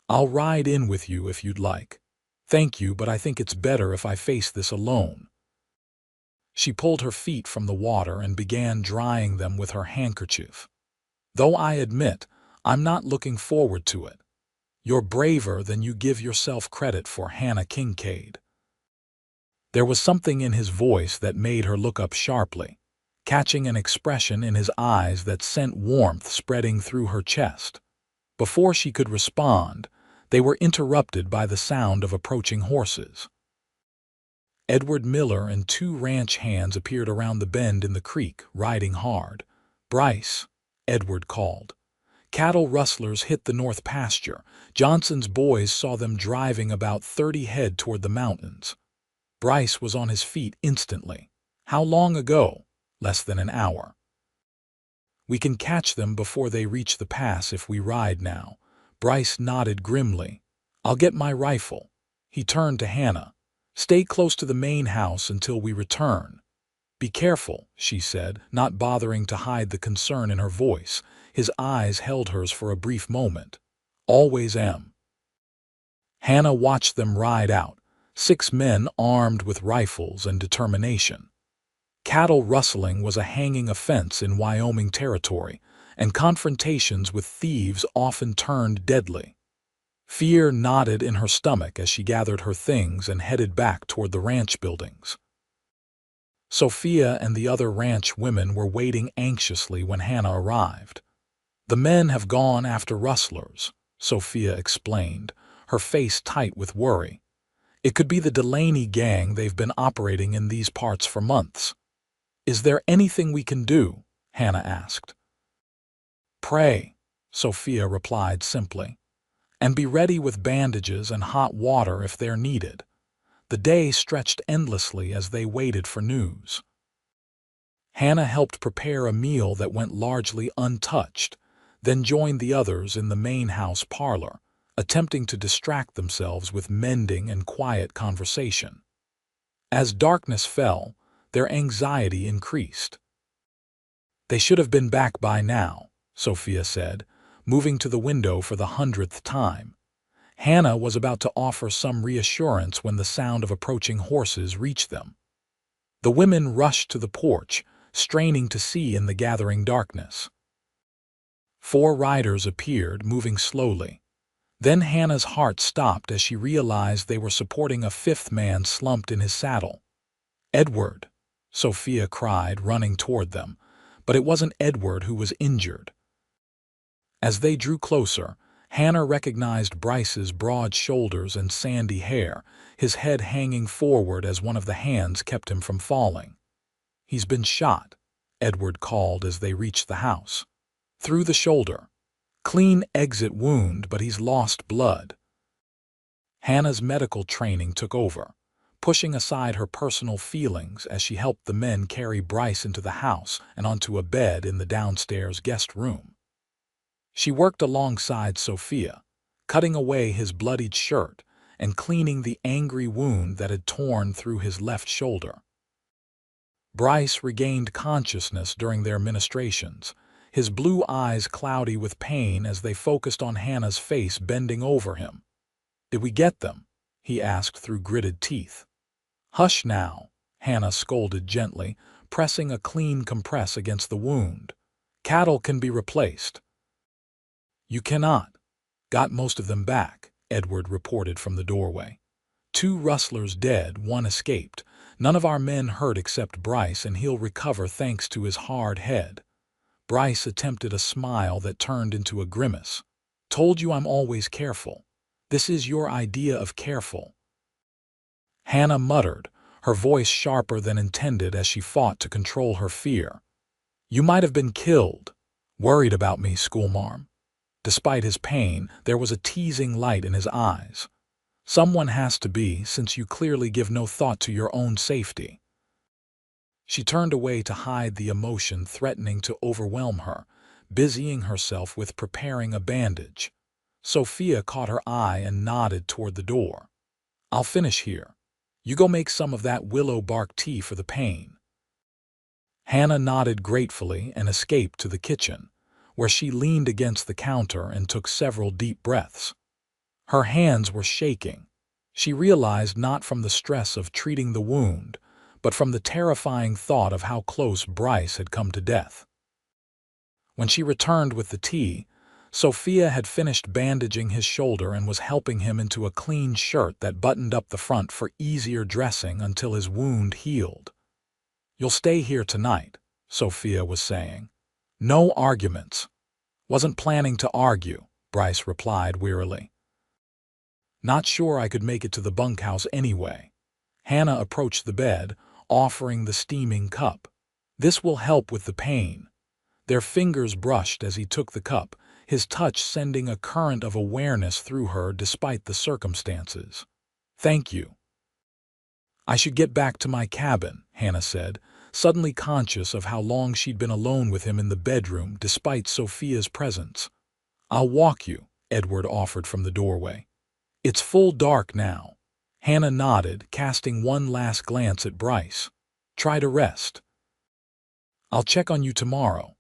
I'll ride in with you if you'd like. Thank you, but I think it's better if I face this alone. She pulled her feet from the water and began drying them with her handkerchief. Though I admit, I'm not looking forward to it. You're braver than you give yourself credit for, Hannah Kincaid. There was something in his voice that made her look up sharply, catching an expression in his eyes that sent warmth spreading through her chest. Before she could respond, they were interrupted by the sound of approaching horses. Edward Miller and two ranch hands appeared around the bend in the creek, riding hard. "Bryce," Edward called. Cattle rustlers hit the north pasture. Johnson's boys saw them driving about 30 head toward the mountains. Bryce was on his feet instantly. "How long ago?" "Less than an hour." "We can catch them before they reach the pass if we ride now." Bryce nodded grimly. "I'll get my rifle." He turned to Hannah. "Stay close to the main house until we return." "Be careful," she said, not bothering to hide the concern in her voice. His eyes held hers for a brief moment. "Always am." Hannah watched them ride out, 6 men armed with rifles and determination. Cattle rustling was a hanging offense in Wyoming territory, and confrontations with thieves often turned deadly. Fear knotted in her stomach as she gathered her things and headed back toward the ranch buildings. Sophia and the other ranch women were waiting anxiously when Hannah arrived. "The men have gone after rustlers," Sophia explained, her face tight with worry. "It could be the Delaney gang. They've been operating in these parts for months." "Is there anything we can do?" Hannah asked. "Pray," Sophia replied simply, "and be ready with bandages and hot water if they're needed." The day stretched endlessly as they waited for news. Hannah helped prepare a meal that went largely untouched, then joined the others in the main house parlor, attempting to distract themselves with mending and quiet conversation. As darkness fell, their anxiety increased. "They should have been back by now," Sophia said, moving to the window for the 100th time. Hannah was about to offer some reassurance when the sound of approaching horses reached them. The women rushed to the porch, straining to see in the gathering darkness. 4 riders appeared, moving slowly. Then Hannah's heart stopped as she realized they were supporting a 5th man slumped in his saddle. "Edward!" Sophia cried, running toward them, but it wasn't Edward who was injured. As they drew closer, Hannah recognized Bryce's broad shoulders and sandy hair, his head hanging forward as one of the hands kept him from falling. "He's been shot," Edward called as they reached the house. "Through the shoulder. Clean exit wound, but he's lost blood." Hannah's medical training took over, pushing aside her personal feelings as she helped the men carry Bryce into the house and onto a bed in the downstairs guest room. She worked alongside Sophia, cutting away his bloodied shirt and cleaning the angry wound that had torn through his left shoulder. Bryce regained consciousness during their ministrations, his blue eyes cloudy with pain as they focused on Hannah's face bending over him. "Did we get them?" he asked through gritted teeth. "Hush now," Hannah scolded gently, pressing a clean compress against the wound. "Cattle can be replaced." "You cannot." "Got most of them back," Edward reported from the doorway. 2 rustlers dead, 1 escaped. "None of our men hurt except Bryce, and he'll recover thanks to his hard head." Bryce attempted a smile that turned into a grimace. "Told you I'm always careful. This is your idea of careful." Hannah muttered, her voice sharper than intended as she fought to control her fear. "You might have been killed. Worried about me, schoolmarm." Despite his pain, there was a teasing light in his eyes. "Someone has to be, since you clearly give no thought to your own safety." She turned away to hide the emotion threatening to overwhelm her, busying herself with preparing a bandage. Sophia caught her eye and nodded toward the door. "I'll finish here. You go make some of that willow bark tea for the pain." Hannah nodded gratefully and escaped to the kitchen, where she leaned against the counter and took several deep breaths. Her hands were shaking. She realized not from the stress of treating the wound, but from the terrifying thought of how close Bryce had come to death. When she returned with the tea, Sophia had finished bandaging his shoulder and was helping him into a clean shirt that buttoned up the front for easier dressing until his wound healed. "You'll stay here tonight," Sophia was saying. "No arguments." "Wasn't planning to argue," Bryce replied wearily. "Not sure I could make it to the bunkhouse anyway." Hannah approached the bed, offering the steaming cup. "This will help with the pain." Their fingers brushed as he took the cup, his touch sending a current of awareness through her despite the circumstances. "Thank you." "I should get back to my cabin," Hannah said, suddenly conscious of how long she'd been alone with him in the bedroom despite Sophia's presence. "I'll walk you," Edward offered from the doorway. "It's full dark now." Hannah nodded, casting one last glance at Bryce. "Try to rest." "I'll check on you tomorrow."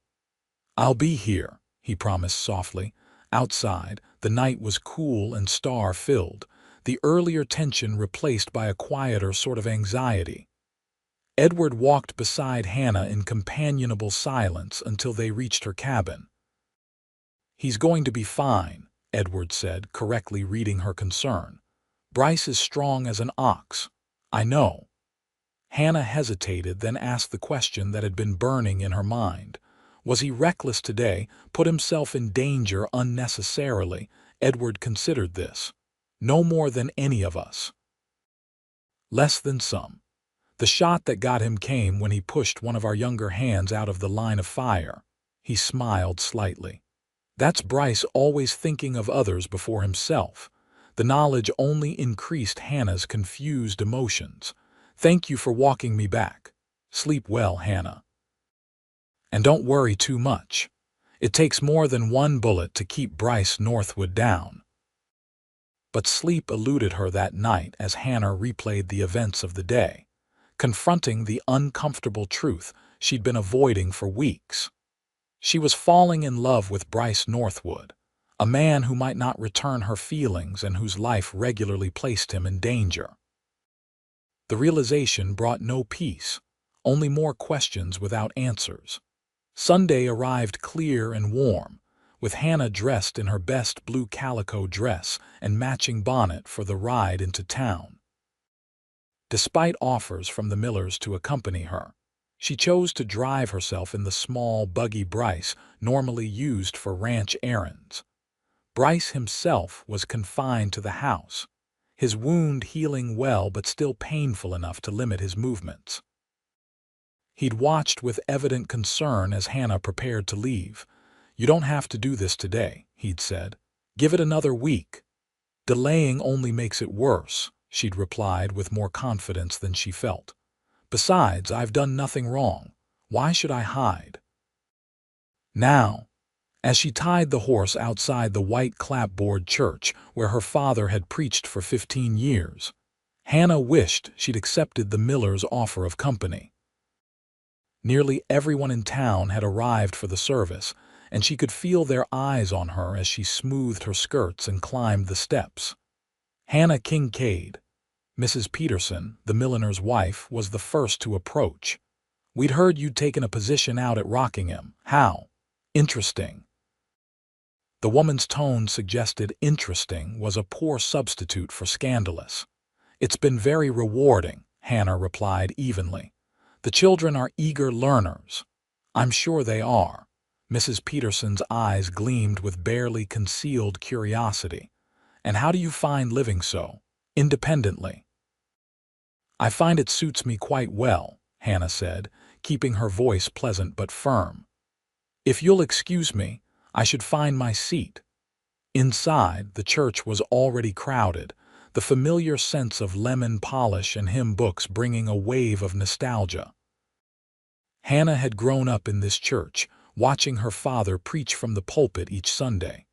"I'll be here," he promised softly. Outside, the night was cool and star-filled, the earlier tension replaced by a quieter sort of anxiety. Edward walked beside Hannah in companionable silence until they reached her cabin. "He's going to be fine," Edward said, correctly reading her concern. "Bryce is strong as an ox." "I know." Hannah hesitated, then asked the question that had been burning in her mind. Was he reckless today, put himself in danger unnecessarily? Edward considered this. "No more than any of us." "Less than some. The shot that got him came when he pushed one of our younger hands out of the line of fire." He smiled slightly. "That's Bryce always thinking of others before himself." The knowledge only increased Hannah's confused emotions. "Thank you for walking me back." "Sleep well, Hannah. And don't worry too much. It takes more than one bullet to keep Bryce Northwood down." But sleep eluded her that night as Hannah replayed the events of the day, confronting the uncomfortable truth she'd been avoiding for weeks. She was falling in love with Bryce Northwood, a man who might not return her feelings and whose life regularly placed him in danger. The realization brought no peace, only more questions without answers. Sunday arrived clear and warm, with Hannah dressed in her best blue calico dress and matching bonnet for the ride into town. Despite offers from the Millers to accompany her, she chose to drive herself in the small, buggy Bryce normally used for ranch errands. Bryce himself was confined to the house, his wound healing well but still painful enough to limit his movements. He'd watched with evident concern as Hannah prepared to leave. "You don't have to do this today," he'd said. "Give it another week." "Delaying only makes it worse," she'd replied with more confidence than she felt. "Besides, I've done nothing wrong. Why should I hide?" Now, as she tied the horse outside the white clapboard church where her father had preached for 15 years, Hannah wished she'd accepted the Millers' offer of company. Nearly everyone in town had arrived for the service, and she could feel their eyes on her as she smoothed her skirts and climbed the steps. Hannah Kincaid, Mrs. Peterson, the milliner's wife, was the first to approach. "We'd heard you'd taken a position out at Rockingham. How? Interesting." The woman's tone suggested interesting was a poor substitute for scandalous. "It's been very rewarding," Hannah replied evenly. "The children are eager learners." "I'm sure they are." Mrs. Peterson's eyes gleamed with barely concealed curiosity. "And how do you find living so independently?" "I find it suits me quite well," Hannah said, keeping her voice pleasant but firm. "If you'll excuse me, I should find my seat." Inside, the church was already crowded, the familiar sense of lemon polish and hymn books bringing a wave of nostalgia. Hannah had grown up in this church, watching her father preach from the pulpit each Sunday.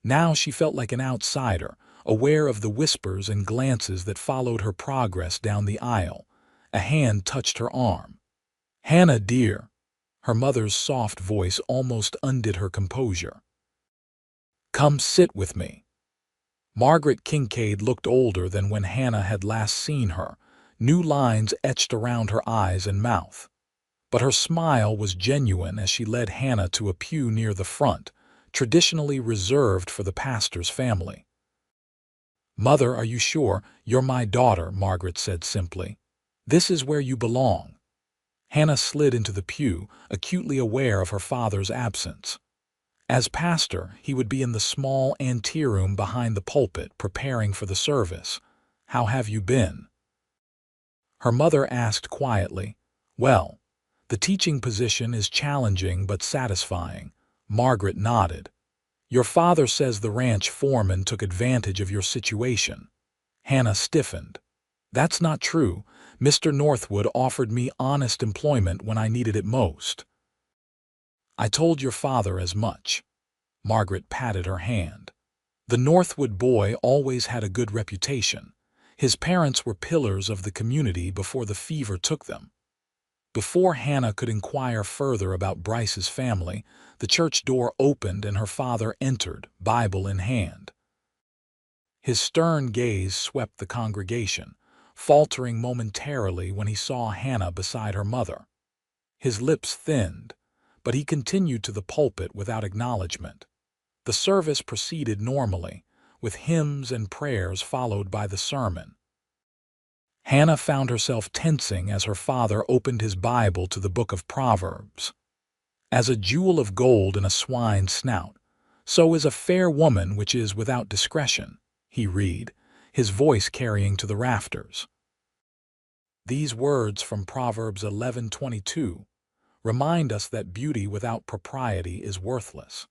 Now she felt like an outsider, aware of the whispers and glances that followed her progress down the aisle. A hand touched her arm. "Hannah, dear." Her mother's soft voice almost undid her composure. "Come sit with me." Margaret Kincaid looked older than when Hannah had last seen her, new lines etched around her eyes and mouth. But her smile was genuine as she led Hannah to a pew near the front, traditionally reserved for the pastor's family. "Mother, are you sure? You're my daughter," Margaret said simply. "This is where you belong." Hannah slid into the pew, acutely aware of her father's absence. As pastor, he would be in the small anteroom behind the pulpit, preparing for the service. "How have you been?" Her mother asked quietly. "Well, the teaching position is challenging but satisfying." Margaret nodded. "Your father says the ranch foreman took advantage of your situation." Hannah stiffened. "That's not true. Mr. Northwood offered me honest employment when I needed it most." "I told your father as much." Margaret patted her hand. "The Northwood boy always had a good reputation. His parents were pillars of the community before the fever took them." Before Hannah could inquire further about Bryce's family, the church door opened and her father entered, Bible in hand. His stern gaze swept the congregation, faltering momentarily when he saw Hannah beside her mother. His lips thinned, but he continued to the pulpit without acknowledgement. The service proceeded normally, with hymns and prayers followed by the sermon. Hannah found herself tensing as her father opened his Bible to the book of Proverbs. "As a jewel of gold in a swine's snout, so is a fair woman which is without discretion," he read, his voice carrying to the rafters. These words from Proverbs 11:22 remind us that beauty without propriety is worthless.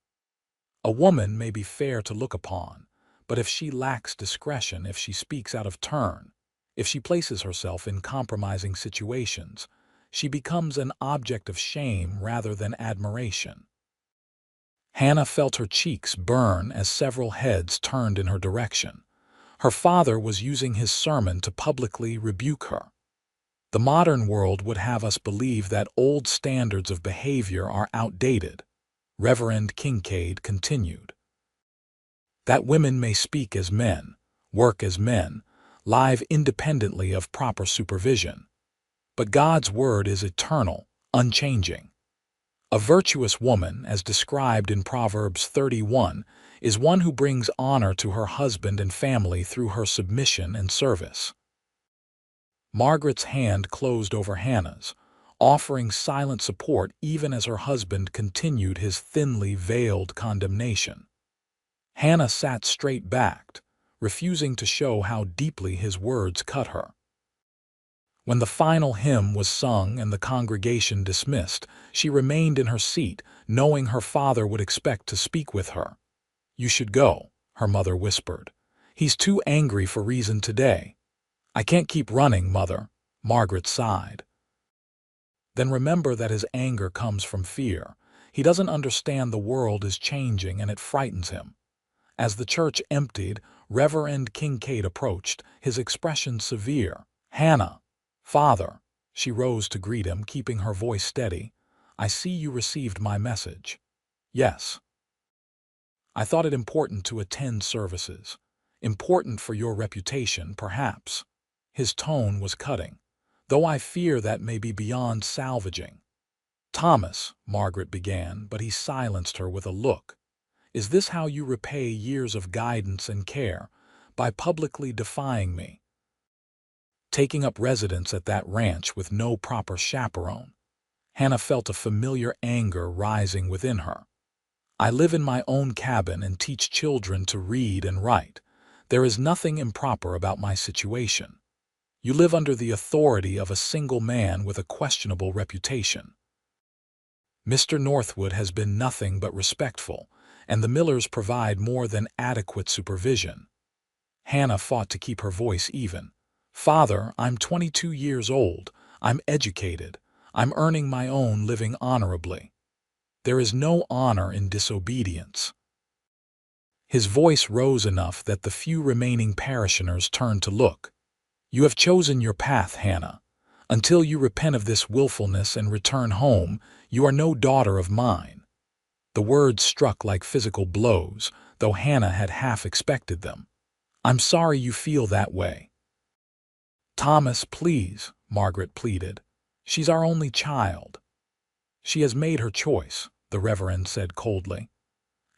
A woman may be fair to look upon, but if she lacks discretion, if she speaks out of turn, if she places herself in compromising situations, she becomes an object of shame rather than admiration. Hannah felt her cheeks burn as several heads turned in her direction. Her father was using his sermon to publicly rebuke her. The modern world would have us believe that old standards of behavior are outdated. Reverend Kincaid continued. "That women may speak as men, work as men, live independently of proper supervision. But God's word is eternal, unchanging. A virtuous woman, as described in Proverbs 31, is one who brings honor to her husband and family through her submission and service." Margaret's hand closed over Hannah's, offering silent support even as her husband continued his thinly veiled condemnation. Hannah sat straight-backed, refusing to show how deeply his words cut her. When the final hymn was sung and the congregation dismissed, she remained in her seat, knowing her father would expect to speak with her. "You should go," her mother whispered. "He's too angry for reason today." "I can't keep running, Mother," Margaret sighed. "Then remember that his anger comes from fear. He doesn't understand the world is changing and it frightens him." As the church emptied, Reverend Kincaid approached, his expression severe. "Hannah." "Father." She rose to greet him, keeping her voice steady. "I see you received my message." "Yes." "I thought it important to attend services. Important for your reputation, perhaps." His tone was cutting. "Though I fear that may be beyond salvaging." "Thomas," Margaret began, but he silenced her with a look. "Is this how you repay years of guidance and care? By publicly defying me? Taking up residence at that ranch with no proper chaperone?" Hannah felt a familiar anger rising within her. "I live in my own cabin and teach children to read and write. There is nothing improper about my situation. You live under the authority of a single man with a questionable reputation. Mr. Northwood has been nothing but respectful, and the Millers provide more than adequate supervision." Hannah fought to keep her voice even. "Father, I'm 22 years old. I'm educated. I'm earning my own living honorably. There is no honor in disobedience." His voice rose enough that the few remaining parishioners turned to look. "You have chosen your path, Hannah. Until you repent of this willfulness and return home, you are no daughter of mine." The words struck like physical blows, though Hannah had half expected them. "I'm sorry you feel that way." "Thomas, please," Margaret pleaded. "She's our only child." "She has made her choice," the Reverend said coldly.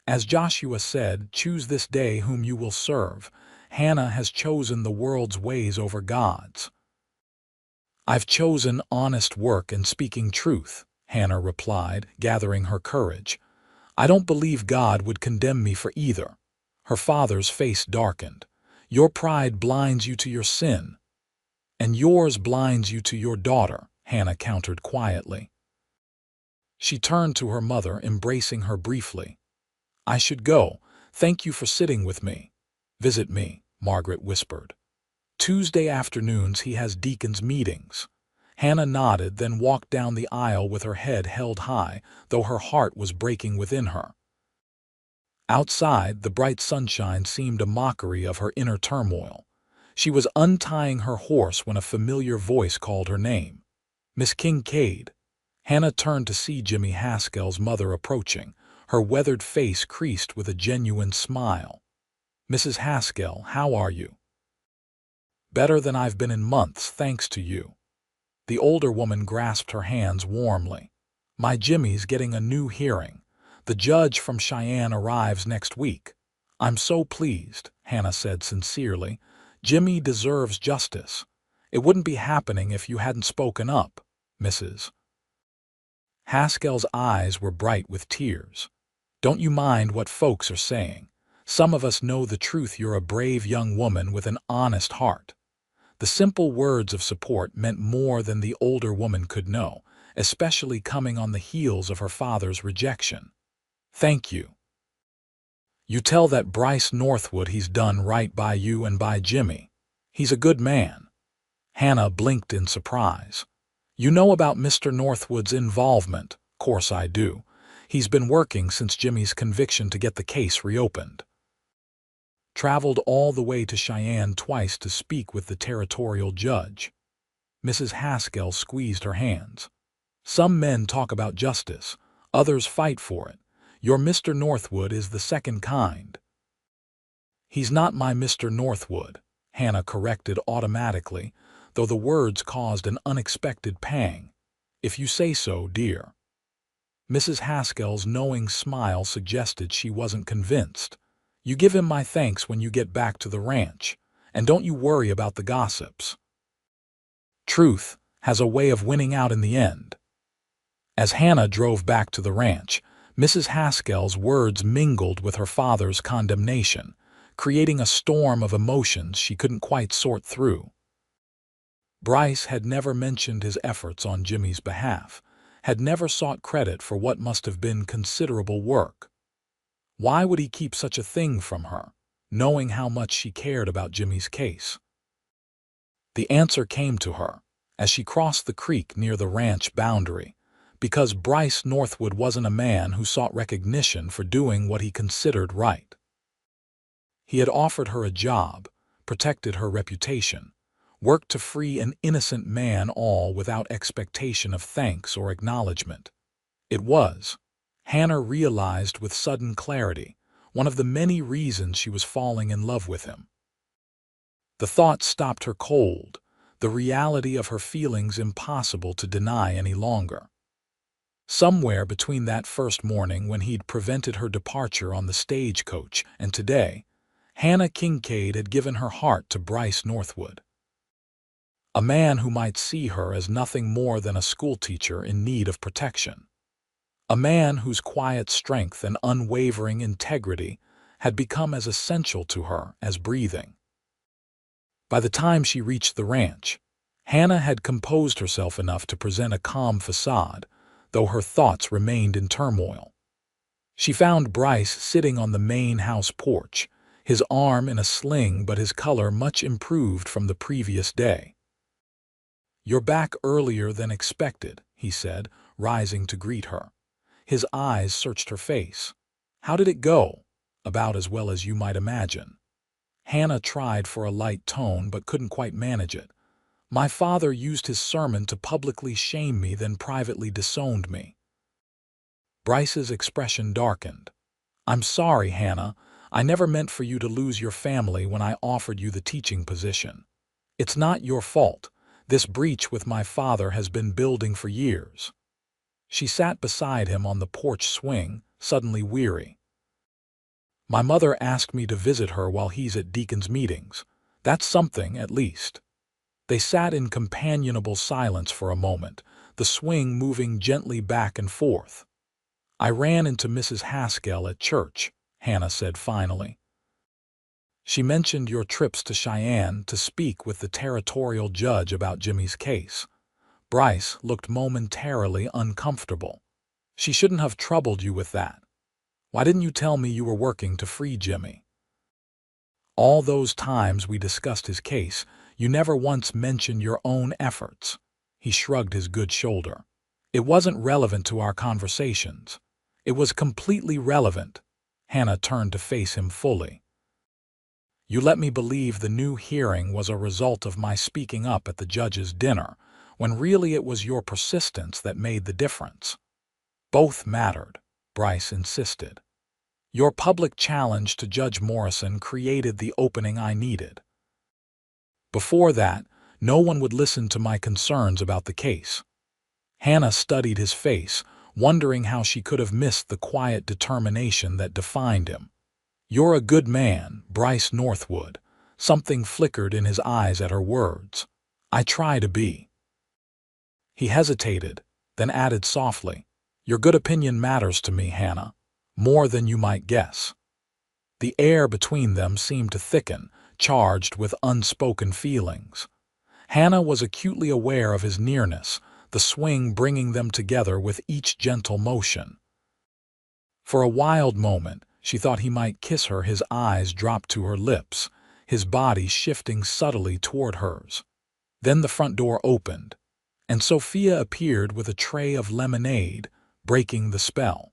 As Joshua said, choose this day whom you will serve. Hannah has chosen the world's ways over God's. I've chosen honest work and speaking truth, Hannah replied, gathering her courage. I don't believe God would condemn me for either. Her father's face darkened. Your pride blinds you to your sin, and yours blinds you to your daughter, Hannah countered quietly. She turned to her mother, embracing her briefly. I should go. Thank you for sitting with me. Visit me, Margaret whispered. Tuesday afternoons he has deacons' meetings. Hannah nodded, then walked down the aisle with her head held high, though her heart was breaking within her. Outside, the bright sunshine seemed a mockery of her inner turmoil. She was untying her horse when a familiar voice called her name. Miss Kincaid. Hannah turned to see Jimmy Haskell's mother approaching, her weathered face creased with a genuine smile. Mrs. Haskell, how are you? Better than I've been in months, thanks to you. The older woman grasped her hands warmly. My Jimmy's getting a new hearing. The judge from Cheyenne arrives next week. I'm so pleased, Hannah said sincerely. Jimmy deserves justice. It wouldn't be happening if you hadn't spoken up, Mrs. Haskell's eyes were bright with tears. Don't you mind what folks are saying. Some of us know the truth. You're a brave young woman with an honest heart. The simple words of support meant more than the older woman could know, especially coming on the heels of her father's rejection. Thank you. You tell that Bryce Northwood he's done right by you and by Jimmy. He's a good man. Hannah blinked in surprise. You know about Mr. Northwood's involvement? Course I do. He's been working since Jimmy's conviction to get the case reopened. Traveled all the way to Cheyenne twice to speak with the territorial judge. Mrs. Haskell squeezed her hands. Some men talk about justice, others fight for it. Your Mr. Northwood is the second kind. He's not my Mr. Northwood, Hannah corrected automatically, though the words caused an unexpected pang. If you say so, dear. Mrs. Haskell's knowing smile suggested she wasn't convinced. You give him my thanks when you get back to the ranch, and don't you worry about the gossips. Truth has a way of winning out in the end. As Hannah drove back to the ranch, Mrs. Haskell's words mingled with her father's condemnation, creating a storm of emotions she couldn't quite sort through. Bryce had never mentioned his efforts on Jimmy's behalf, had never sought credit for what must have been considerable work. Why would he keep such a thing from her, knowing how much she cared about Jimmy's case? The answer came to her as she crossed the creek near the ranch boundary, because Bryce Northwood wasn't a man who sought recognition for doing what he considered right. He had offered her a job, protected her reputation, worked to free an innocent man, all without expectation of thanks or acknowledgement. It was, Hannah realized with sudden clarity, one of the many reasons she was falling in love with him. The thought stopped her cold, the reality of her feelings impossible to deny any longer. Somewhere between that first morning when he'd prevented her departure on the stagecoach and today, Hannah Kincaid had given her heart to Bryce Northwood. A man who might see her as nothing more than a schoolteacher in need of protection. A man whose quiet strength and unwavering integrity had become as essential to her as breathing. By the time she reached the ranch, Hannah had composed herself enough to present a calm facade, though her thoughts remained in turmoil. She found Bryce sitting on the main house porch, his arm in a sling but his color much improved from the previous day. You're back earlier than expected, he said, rising to greet her. His eyes searched her face. How did it go? About as well as you might imagine. Hannah tried for a light tone but couldn't quite manage it. My father used his sermon to publicly shame me, then privately disowned me. Bryce's expression darkened. I'm sorry, Hannah. I never meant for you to lose your family when I offered you the teaching position. It's not your fault. This breach with my father has been building for years. She sat beside him on the porch swing, suddenly weary. My mother asked me to visit her while he's at deacon's meetings. That's something, at least. They sat in companionable silence for a moment, the swing moving gently back and forth. I ran into Mrs. Haskell at church, Hannah said finally. She mentioned your trips to Cheyenne to speak with the territorial judge about Jimmy's case. Bryce looked momentarily uncomfortable. She shouldn't have troubled you with that. Why didn't you tell me you were working to free Jimmy? All those times we discussed his case, you never once mentioned your own efforts. He shrugged his good shoulder. It wasn't relevant to our conversations. It was completely relevant. Hannah turned to face him fully. You let me believe the new hearing was a result of my speaking up at the judge's dinner, when really it was your persistence that made the difference. Both mattered, Bryce insisted. Your public challenge to Judge Morrison created the opening I needed. Before that, no one would listen to my concerns about the case. Hannah studied his face, wondering how she could have missed the quiet determination that defined him. You're a good man, Bryce Northwood. Something flickered in his eyes at her words. I try to be. He hesitated, then added softly, Your good opinion matters to me, Hannah, more than you might guess. The air between them seemed to thicken, charged with unspoken feelings. Hannah was acutely aware of his nearness, the swing bringing them together with each gentle motion. For a wild moment, she thought he might kiss her. His eyes dropped to her lips, his body shifting subtly toward hers. Then the front door opened, and Sophia appeared with a tray of lemonade, breaking the spell.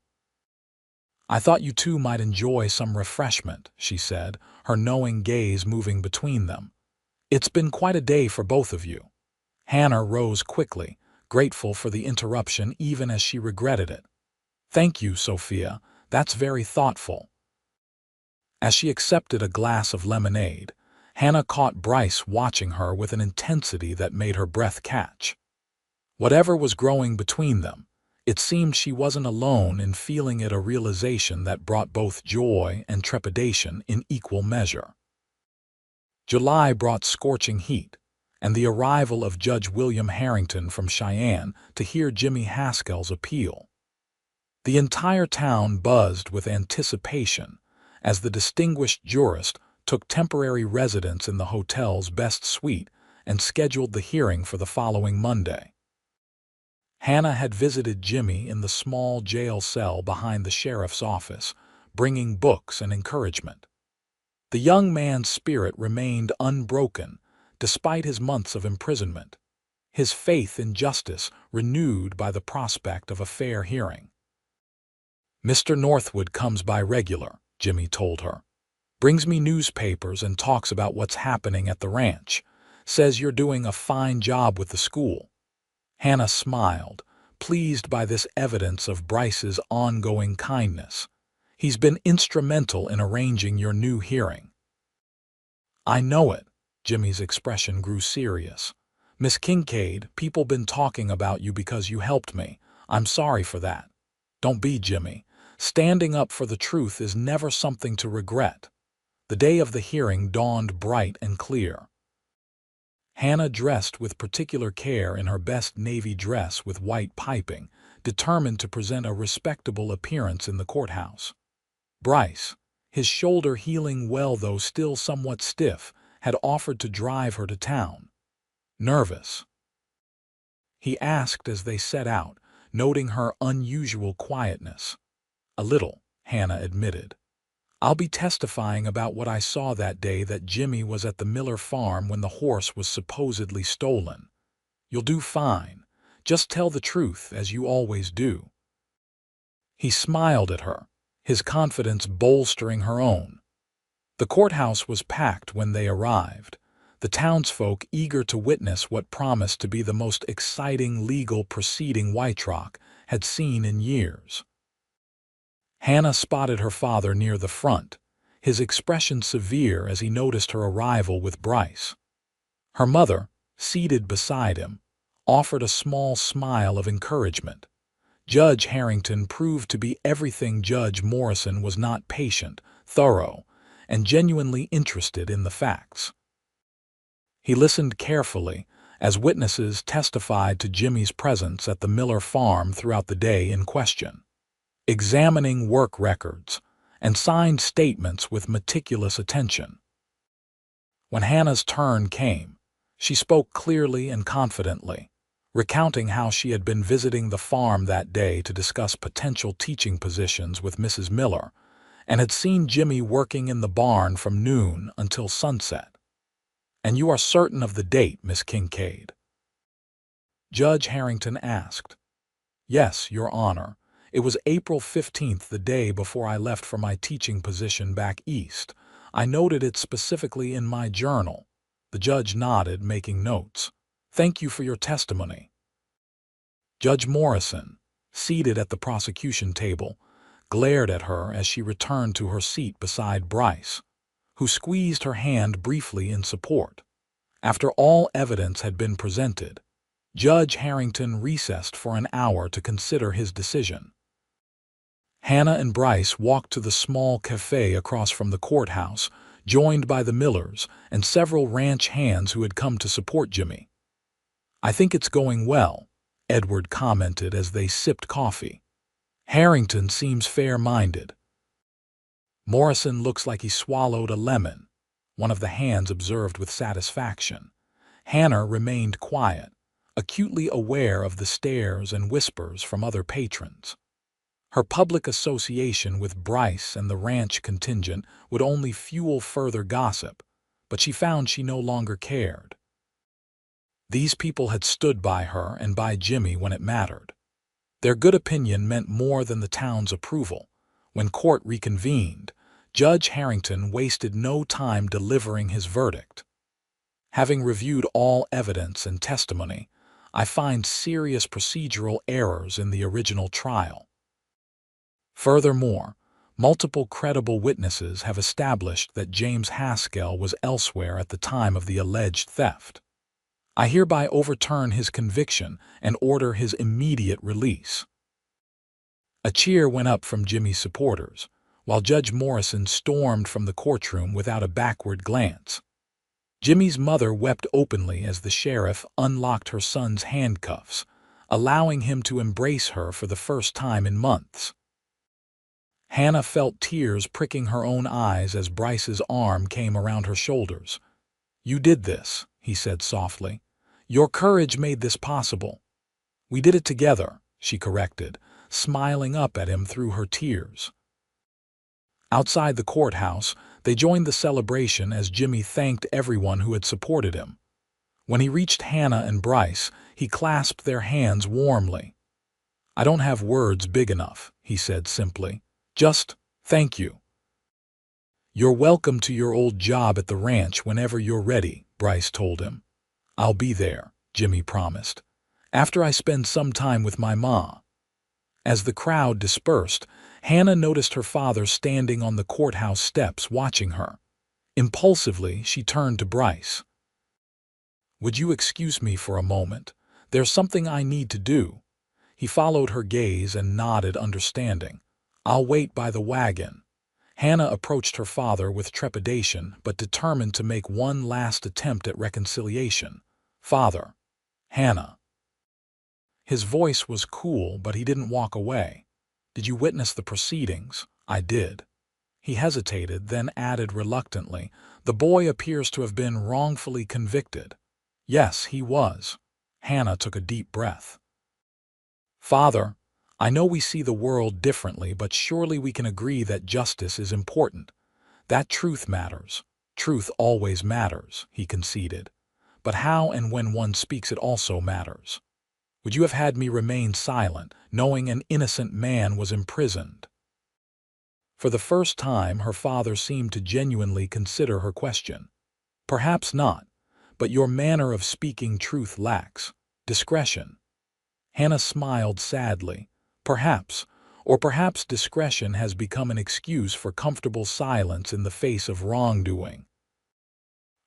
I thought you two might enjoy some refreshment, she said, her knowing gaze moving between them. It's been quite a day for both of you. Hannah rose quickly, grateful for the interruption even as she regretted it. Thank you, Sophia. That's very thoughtful. As she accepted a glass of lemonade, Hannah caught Bryce watching her with an intensity that made her breath catch. Whatever was growing between them, it seemed she wasn't alone in feeling it, a realization that brought both joy and trepidation in equal measure. July brought scorching heat, and the arrival of Judge William Harrington from Cheyenne to hear Jimmy Haskell's appeal. The entire town buzzed with anticipation as the distinguished jurist took temporary residence in the hotel's best suite and scheduled the hearing for the following Monday. Hannah had visited Jimmy in the small jail cell behind the sheriff's office, bringing books and encouragement. The young man's spirit remained unbroken despite his months of imprisonment, his faith in justice renewed by the prospect of a fair hearing. Mr. Northwood comes by regular, Jimmy told her. Brings me newspapers and talks about what's happening at the ranch. Says you're doing a fine job with the school. Hannah smiled, pleased by this evidence of Bryce's ongoing kindness. He's been instrumental in arranging your new hearing. I know it. Jimmy's expression grew serious. Miss Kincaid, people been talking about you because you helped me. I'm sorry for that. Don't be, Jimmy. Standing up for the truth is never something to regret. The day of the hearing dawned bright and clear. Hannah dressed with particular care in her best navy dress with white piping, determined to present a respectable appearance in the courthouse. Bryce, his shoulder healing well though still somewhat stiff, had offered to drive her to town. Nervous? He asked as they set out, noting her unusual quietness. A little, Hannah admitted. I'll be testifying about what I saw that day that Jimmy was at the Miller farm when the horse was supposedly stolen. You'll do fine. Just tell the truth, as you always do. He smiled at her, his confidence bolstering her own. The courthouse was packed when they arrived, the townsfolk eager to witness what promised to be the most exciting legal proceeding White Rock had seen in years. Hannah spotted her father near the front, his expression severe as he noticed her arrival with Bryce. Her mother, seated beside him, offered a small smile of encouragement. Judge Harrington proved to be everything Judge Morrison was not: patient, thorough, and genuinely interested in the facts. He listened carefully as witnesses testified to Jimmy's presence at the Miller farm throughout the day in question, examining work records and signed statements with meticulous attention. When Hannah's turn came, she spoke clearly and confidently, recounting how she had been visiting the farm that day to discuss potential teaching positions with Mrs. Miller and had seen Jimmy working in the barn from noon until sunset. "And you are certain of the date, Miss Kincaid?" Judge Harrington asked. "Yes, Your Honor. It was April 15th, the day before I left for my teaching position back east. I noted it specifically in my journal." The judge nodded, making notes. "Thank you for your testimony." Judge Morrison, seated at the prosecution table, glared at her as she returned to her seat beside Bryce, who squeezed her hand briefly in support. After all evidence had been presented, Judge Harrington recessed for an hour to consider his decision. Hannah and Bryce walked to the small cafe across from the courthouse, joined by the Millers and several ranch hands who had come to support Jimmy. "I think it's going well," Edward commented as they sipped coffee. "Harrington seems fair-minded." "Morrison looks like he swallowed a lemon," one of the hands observed with satisfaction. Hannah remained quiet, acutely aware of the stares and whispers from other patrons. Her public association with Bryce and the ranch contingent would only fuel further gossip, but she found she no longer cared. These people had stood by her and by Jimmy when it mattered. Their good opinion meant more than the town's approval. When court reconvened, Judge Harrington wasted no time delivering his verdict. "Having reviewed all evidence and testimony, I find serious procedural errors in the original trial. Furthermore, multiple credible witnesses have established that James Haskell was elsewhere at the time of the alleged theft. I hereby overturn his conviction and order his immediate release." A cheer went up from Jimmy's supporters, while Judge Morrison stormed from the courtroom without a backward glance. Jimmy's mother wept openly as the sheriff unlocked her son's handcuffs, allowing him to embrace her for the first time in months. Hannah felt tears pricking her own eyes as Bryce's arm came around her shoulders. "You did this," he said softly. "Your courage made this possible." "We did it together," she corrected, smiling up at him through her tears. Outside the courthouse, they joined the celebration as Jimmy thanked everyone who had supported him. When he reached Hannah and Bryce, he clasped their hands warmly. "I don't have words big enough," he said simply. "Just thank you." "You're welcome to your old job at the ranch whenever you're ready," Bryce told him. "I'll be there," Jimmy promised, "after I spend some time with my ma." As the crowd dispersed, Hannah noticed her father standing on the courthouse steps watching her. Impulsively, she turned to Bryce. "Would you excuse me for a moment? There's something I need to do." He followed her gaze and nodded understanding. "I'll wait by the wagon." Hannah approached her father with trepidation but determined to make one last attempt at reconciliation. "Father." "Hannah." His voice was cool, but he didn't walk away. "Did you witness the proceedings?" "I did." He hesitated, then added reluctantly, "The boy appears to have been wrongfully convicted." "Yes, he was." Hannah took a deep breath. "Father, I know we see the world differently, but surely we can agree that justice is important. That truth matters. Truth always matters," he conceded. "But how and when one speaks it also matters. Would you have had me remain silent, knowing an innocent man was imprisoned?" For the first time, her father seemed to genuinely consider her question. "Perhaps not, but your manner of speaking truth lacks discretion." Hannah smiled sadly. "Perhaps, or perhaps discretion has become an excuse for comfortable silence in the face of wrongdoing."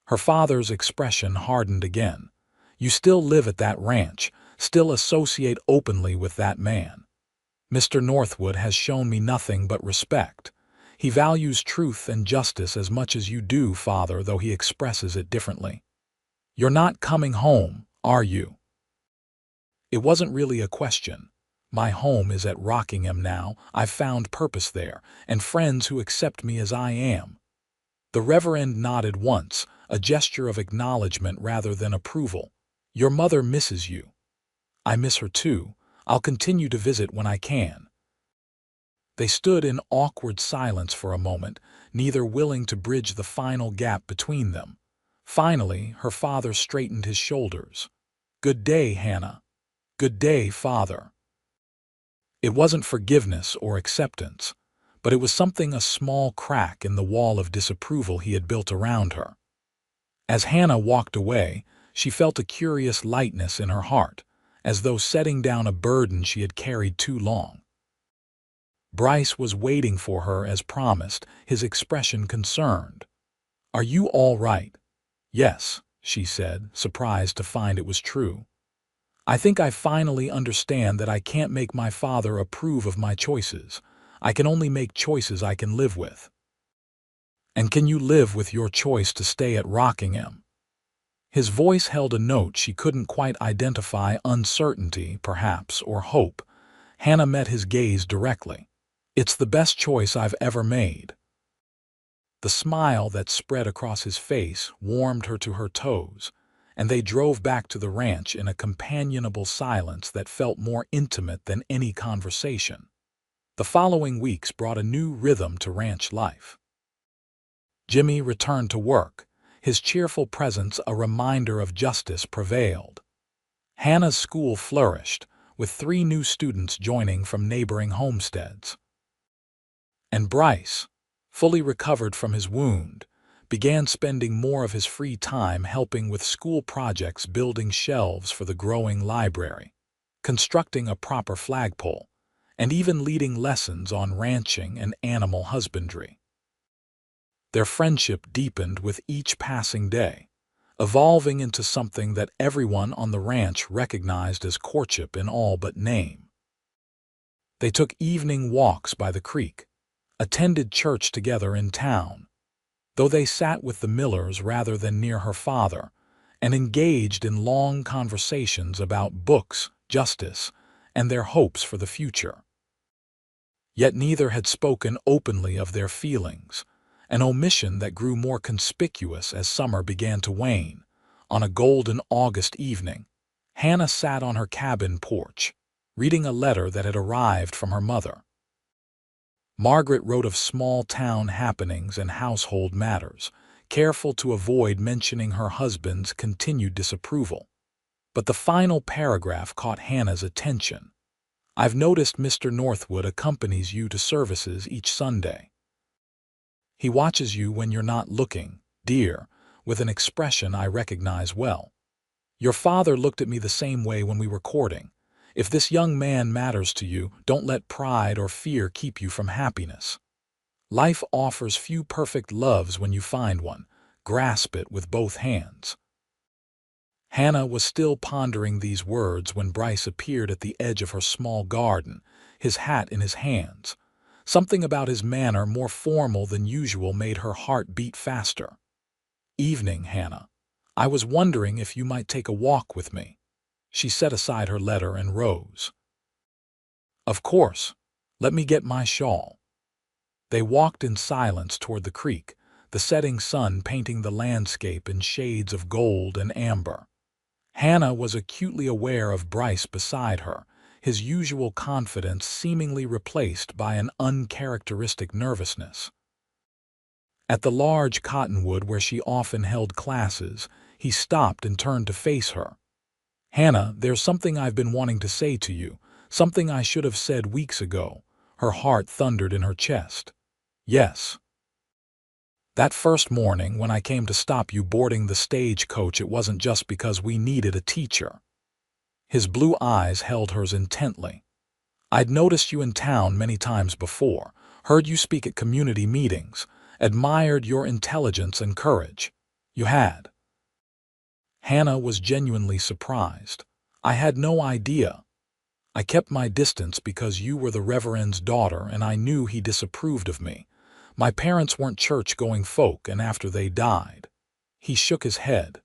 Her father's expression hardened again. "You still live at that ranch, still associate openly with that man. Mr. Northwood has shown me nothing but respect. He values truth and justice as much as you do, Father, though he expresses it differently. You're not coming home, are you? It wasn't really a question. My home is at Rockingham now. I've found purpose there, and friends who accept me as I am. The Reverend nodded once, a gesture of acknowledgement rather than approval. Your mother misses you. I miss her too. I'll continue to visit when I can. They stood in awkward silence for a moment, neither willing to bridge the final gap between them. Finally, her father straightened his shoulders. Good day, Hannah. Good day, Father. It wasn't forgiveness or acceptance, but it was something a small crack in the wall of disapproval he had built around her. As Hannah walked away, she felt a curious lightness in her heart, as though setting down a burden she had carried too long. Bryce was waiting for her as promised, his expression concerned. Are you all right? Yes, she said, surprised to find it was true. I think I finally understand that I can't make my father approve of my choices. I can only make choices I can live with. And can you live with your choice to stay at Rockingham? His voice held a note she couldn't quite identify, uncertainty, perhaps, or hope. Hannah met his gaze directly. It's the best choice I've ever made. The smile that spread across his face warmed her to her toes, and they drove back to the ranch in a companionable silence that felt more intimate than any conversation. The following weeks brought a new rhythm to ranch life. Jimmy returned to work, his cheerful presence a reminder of justice prevailed. Hannah's school flourished, with 3 new students joining from neighboring homesteads. And Bryce, fully recovered from his wound, began spending more of his free time helping with school projects, building shelves for the growing library, constructing a proper flagpole, and even leading lessons on ranching and animal husbandry. Their friendship deepened with each passing day, evolving into something that everyone on the ranch recognized as courtship in all but name. They took evening walks by the creek, attended church together in town, though they sat with the Millers rather than near her father, and engaged in long conversations about books, justice, and their hopes for the future. Yet neither had spoken openly of their feelings, an omission that grew more conspicuous as summer began to wane. On a golden August evening, Hannah sat on her cabin porch, reading a letter that had arrived from her mother. Margaret wrote of small-town happenings and household matters, careful to avoid mentioning her husband's continued disapproval. But the final paragraph caught Hannah's attention. I've noticed Mr. Northwood accompanies you to services each Sunday. He watches you when you're not looking, dear, with an expression I recognize well. Your father looked at me the same way when we were courting. If this young man matters to you, don't let pride or fear keep you from happiness. Life offers few perfect loves. When you find one, grasp it with both hands. Hannah was still pondering these words when Bryce appeared at the edge of her small garden, his hat in his hands. Something about his manner, more formal than usual, made her heart beat faster. Evening, Hannah. I was wondering if you might take a walk with me. She set aside her letter and rose. Of course. Let me get my shawl. They walked in silence toward the creek, the setting sun painting the landscape in shades of gold and amber. Hannah was acutely aware of Bryce beside her, his usual confidence seemingly replaced by an uncharacteristic nervousness. At the large cottonwood where she often held classes, he stopped and turned to face her. Hannah, there's something I've been wanting to say to you, something I should have said weeks ago. Her heart thundered in her chest. Yes. That first morning when I came to stop you boarding the stagecoach, it wasn't just because we needed a teacher. His blue eyes held hers intently. I'd noticed you in town many times before, heard you speak at community meetings, admired your intelligence and courage. You had. Hannah was genuinely surprised. I had no idea. I kept my distance because you were the Reverend's daughter and I knew he disapproved of me. My parents weren't church-going folk, and after they died." He shook his head.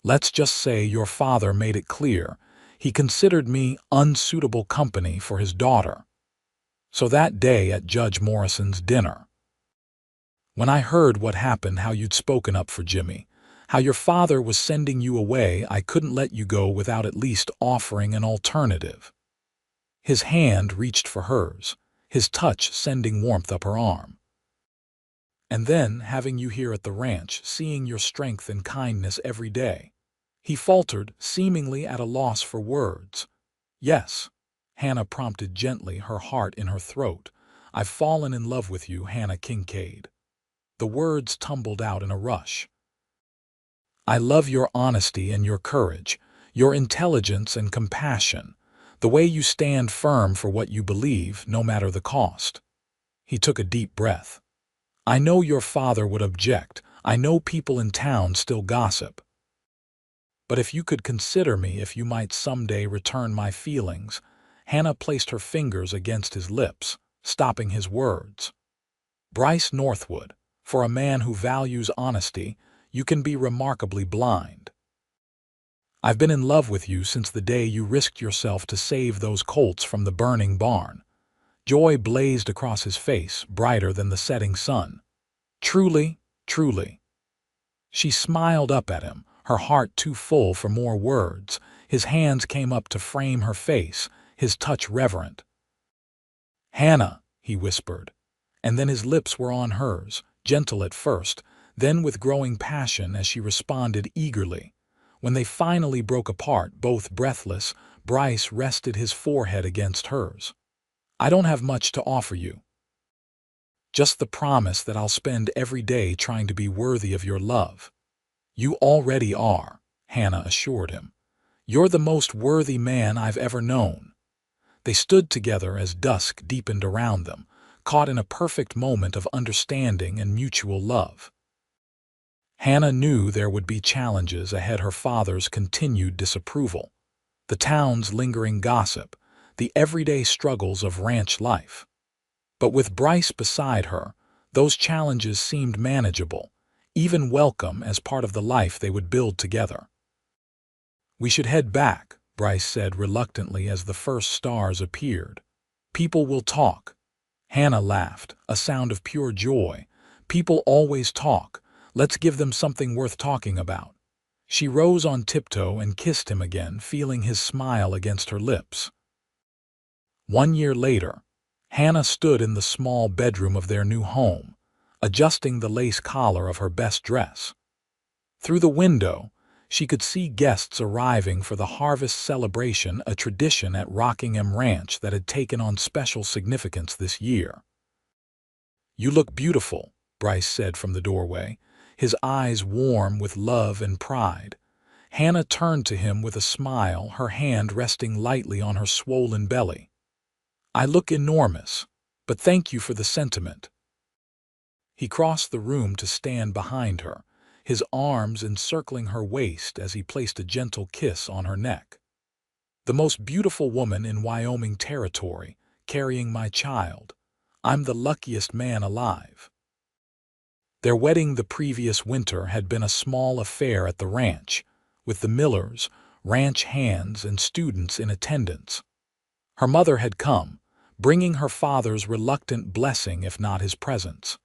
"Let's just say your father made it clear he considered me unsuitable company for his daughter. So that day at Judge Morrison's dinner, when I heard what happened, how you'd spoken up for Jimmy, how your father was sending you away, I couldn't let you go without at least offering an alternative." His hand reached for hers, his touch sending warmth up her arm. "And then having you here at the ranch, seeing your strength and kindness every day." He faltered, seemingly at a loss for words. "Yes," Hannah prompted gently, her heart in her throat. "I've fallen in love with you, Hannah Kincaid." The words tumbled out in a rush. "I love your honesty and your courage, your intelligence and compassion, the way you stand firm for what you believe, no matter the cost." He took a deep breath. "I know your father would object. I know people in town still gossip. But if you could consider me, if you might someday return my feelings." Hannah placed her fingers against his lips, stopping his words. "Bryce Northwood, for a man who values honesty, you can be remarkably blind. I've been in love with you since the day you risked yourself to save those colts from the burning barn." Joy blazed across his face, brighter than the setting sun. "Truly, truly." She smiled up at him, her heart too full for more words. His hands came up to frame her face, his touch reverent. "Hannah," he whispered, and then his lips were on hers, gentle at first, then with growing passion as she responded eagerly. When they finally broke apart, both breathless, Bryce rested his forehead against hers. "I don't have much to offer you. Just the promise that I'll spend every day trying to be worthy of your love." "You already are," Hannah assured him. "You're the most worthy man I've ever known." They stood together as dusk deepened around them, caught in a perfect moment of understanding and mutual love. Hannah knew there would be challenges ahead: her father's continued disapproval, the town's lingering gossip, the everyday struggles of ranch life. But with Bryce beside her, those challenges seemed manageable, even welcome as part of the life they would build together. "We should head back," Bryce said reluctantly as the first stars appeared. "People will talk." Hannah laughed, a sound of pure joy. "People always talk. Let's give them something worth talking about." She rose on tiptoe and kissed him again, feeling his smile against her lips. 1 year later, Hannah stood in the small bedroom of their new home, adjusting the lace collar of her best dress. Through the window, she could see guests arriving for the harvest celebration, a tradition at Rockingham Ranch that had taken on special significance this year. "You look beautiful," Bryce said from the doorway, his eyes warm with love and pride. Hannah turned to him with a smile, her hand resting lightly on her swollen belly. "I look enormous, but thank you for the sentiment." He crossed the room to stand behind her, his arms encircling her waist as he placed a gentle kiss on her neck. "The most beautiful woman in Wyoming territory, carrying my child. I'm the luckiest man alive." Their wedding the previous winter had been a small affair at the ranch, with the Millers, ranch hands, and students in attendance. Her mother had come, bringing her father's reluctant blessing if not his presence.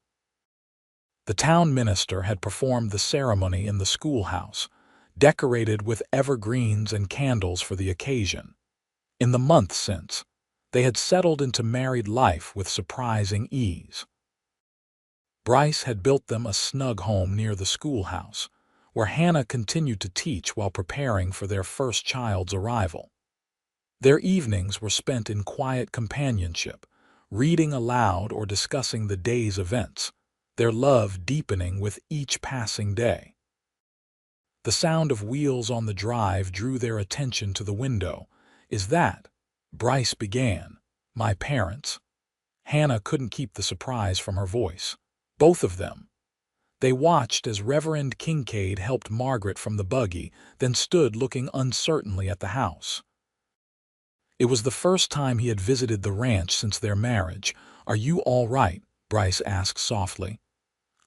The town minister had performed the ceremony in the schoolhouse, decorated with evergreens and candles for the occasion. In the month since, they had settled into married life with surprising ease. Bryce had built them a snug home near the schoolhouse, where Hannah continued to teach while preparing for their first child's arrival. Their evenings were spent in quiet companionship, reading aloud or discussing the day's events, their love deepening with each passing day. The sound of wheels on the drive drew their attention to the window. "Is that?" Bryce began. "My parents?" Hannah couldn't keep the surprise from her voice. "Both of them." They watched as Reverend Kincaid helped Margaret from the buggy, then stood looking uncertainly at the house. It was the first time he had visited the ranch since their marriage. "Are you all right?" Bryce asked softly.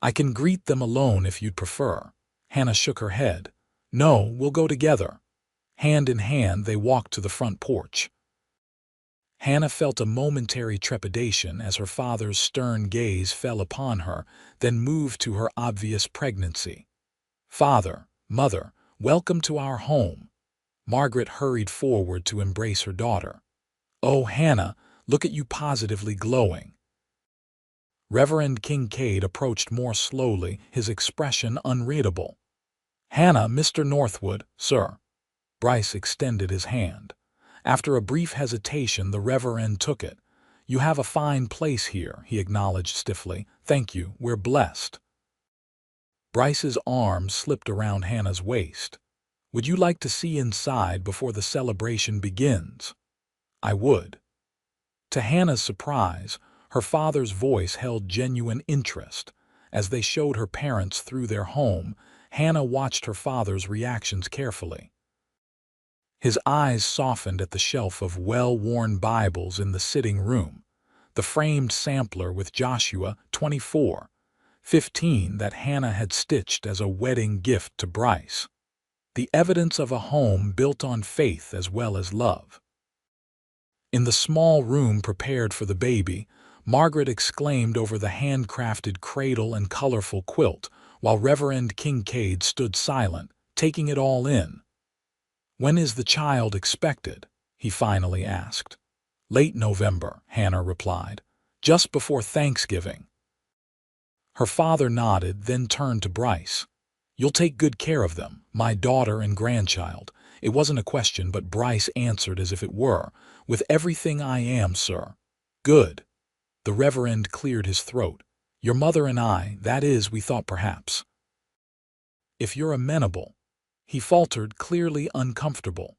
I can greet them alone if you'd prefer. Hannah shook her head. No, we'll go together. Hand in hand, they walked to the front porch. Hannah felt a momentary trepidation as her father's stern gaze fell upon her, then moved to her obvious pregnancy. Father, Mother, welcome to our home. Margaret hurried forward to embrace her daughter. Oh, Hannah, look at you positively glowing. Reverend Kincaid approached more slowly, his expression unreadable. Hannah, Mr. Northwood, sir. Bryce extended his hand. After a brief hesitation, the Reverend took it. You have a fine place here, he acknowledged stiffly. Thank you, we're blessed. Bryce's arm slipped around Hannah's waist. Would you like to see inside before the celebration begins? I would. To Hannah's surprise, her father's voice held genuine interest. As they showed her parents through their home, Hannah watched her father's reactions carefully. His eyes softened at the shelf of well-worn Bibles in the sitting room, the framed sampler with Joshua 24:15 that Hannah had stitched as a wedding gift to Bryce. The evidence of a home built on faith as well as love. In the small room prepared for the baby, Margaret exclaimed over the handcrafted cradle and colorful quilt, while Reverend Kincaid stood silent, taking it all in. When is the child expected? He finally asked. Late November, Hannah replied. Just before Thanksgiving. Her father nodded, then turned to Bryce. You'll take good care of them, my daughter and grandchild. It wasn't a question, but Bryce answered as if it were. With everything I am, sir. Good. The Reverend cleared his throat. Your mother and I, that is, we thought perhaps. If you're amenable. He faltered, clearly uncomfortable.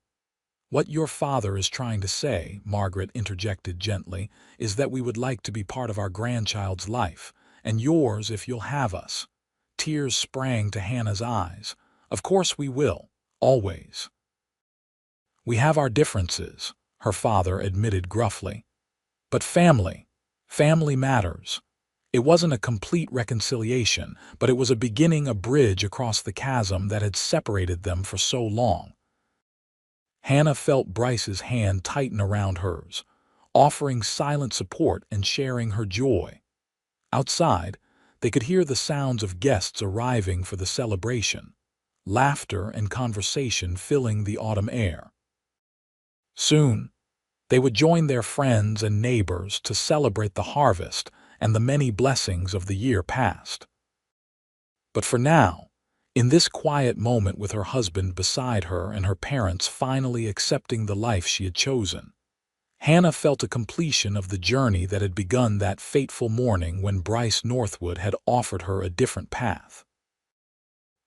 What your father is trying to say, Margaret interjected gently, is that we would like to be part of our grandchild's life, and yours if you'll have us. Tears sprang to Hannah's eyes. Of course we will, always. We have our differences, her father admitted gruffly. But family matters. It wasn't a complete reconciliation, but it was a beginning, a bridge across the chasm that had separated them for so long. Hannah felt Bryce's hand tighten around hers, offering silent support and sharing her joy. Outside, they could hear the sounds of guests arriving for the celebration, laughter and conversation filling the autumn air. Soon, they would join their friends and neighbors to celebrate the harvest and the many blessings of the year past. But for now, in this quiet moment with her husband beside her and her parents finally accepting the life she had chosen, Hannah felt a completion of the journey that had begun that fateful morning when Bryce Northwood had offered her a different path.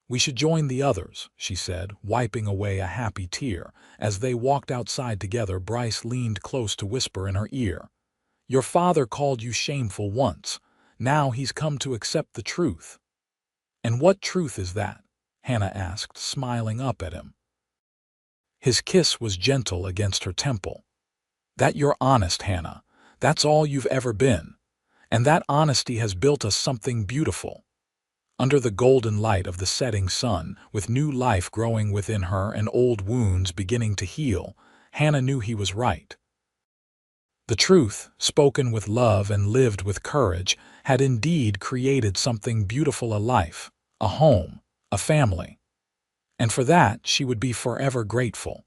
We should join the others, she said, wiping away a happy tear. As they walked outside together, Bryce leaned close to whisper in her ear. Your father called you shameful once. Now he's come to accept the truth. And what truth is that? Hannah asked, smiling up at him. His kiss was gentle against her temple. That you're honest, Hannah. That's all you've ever been. And that honesty has built us something beautiful. Under the golden light of the setting sun, with new life growing within her and old wounds beginning to heal, Hannah knew he was right. The truth, spoken with love and lived with courage, had indeed created something beautiful, a life, a home, a family. And for that she would be forever grateful.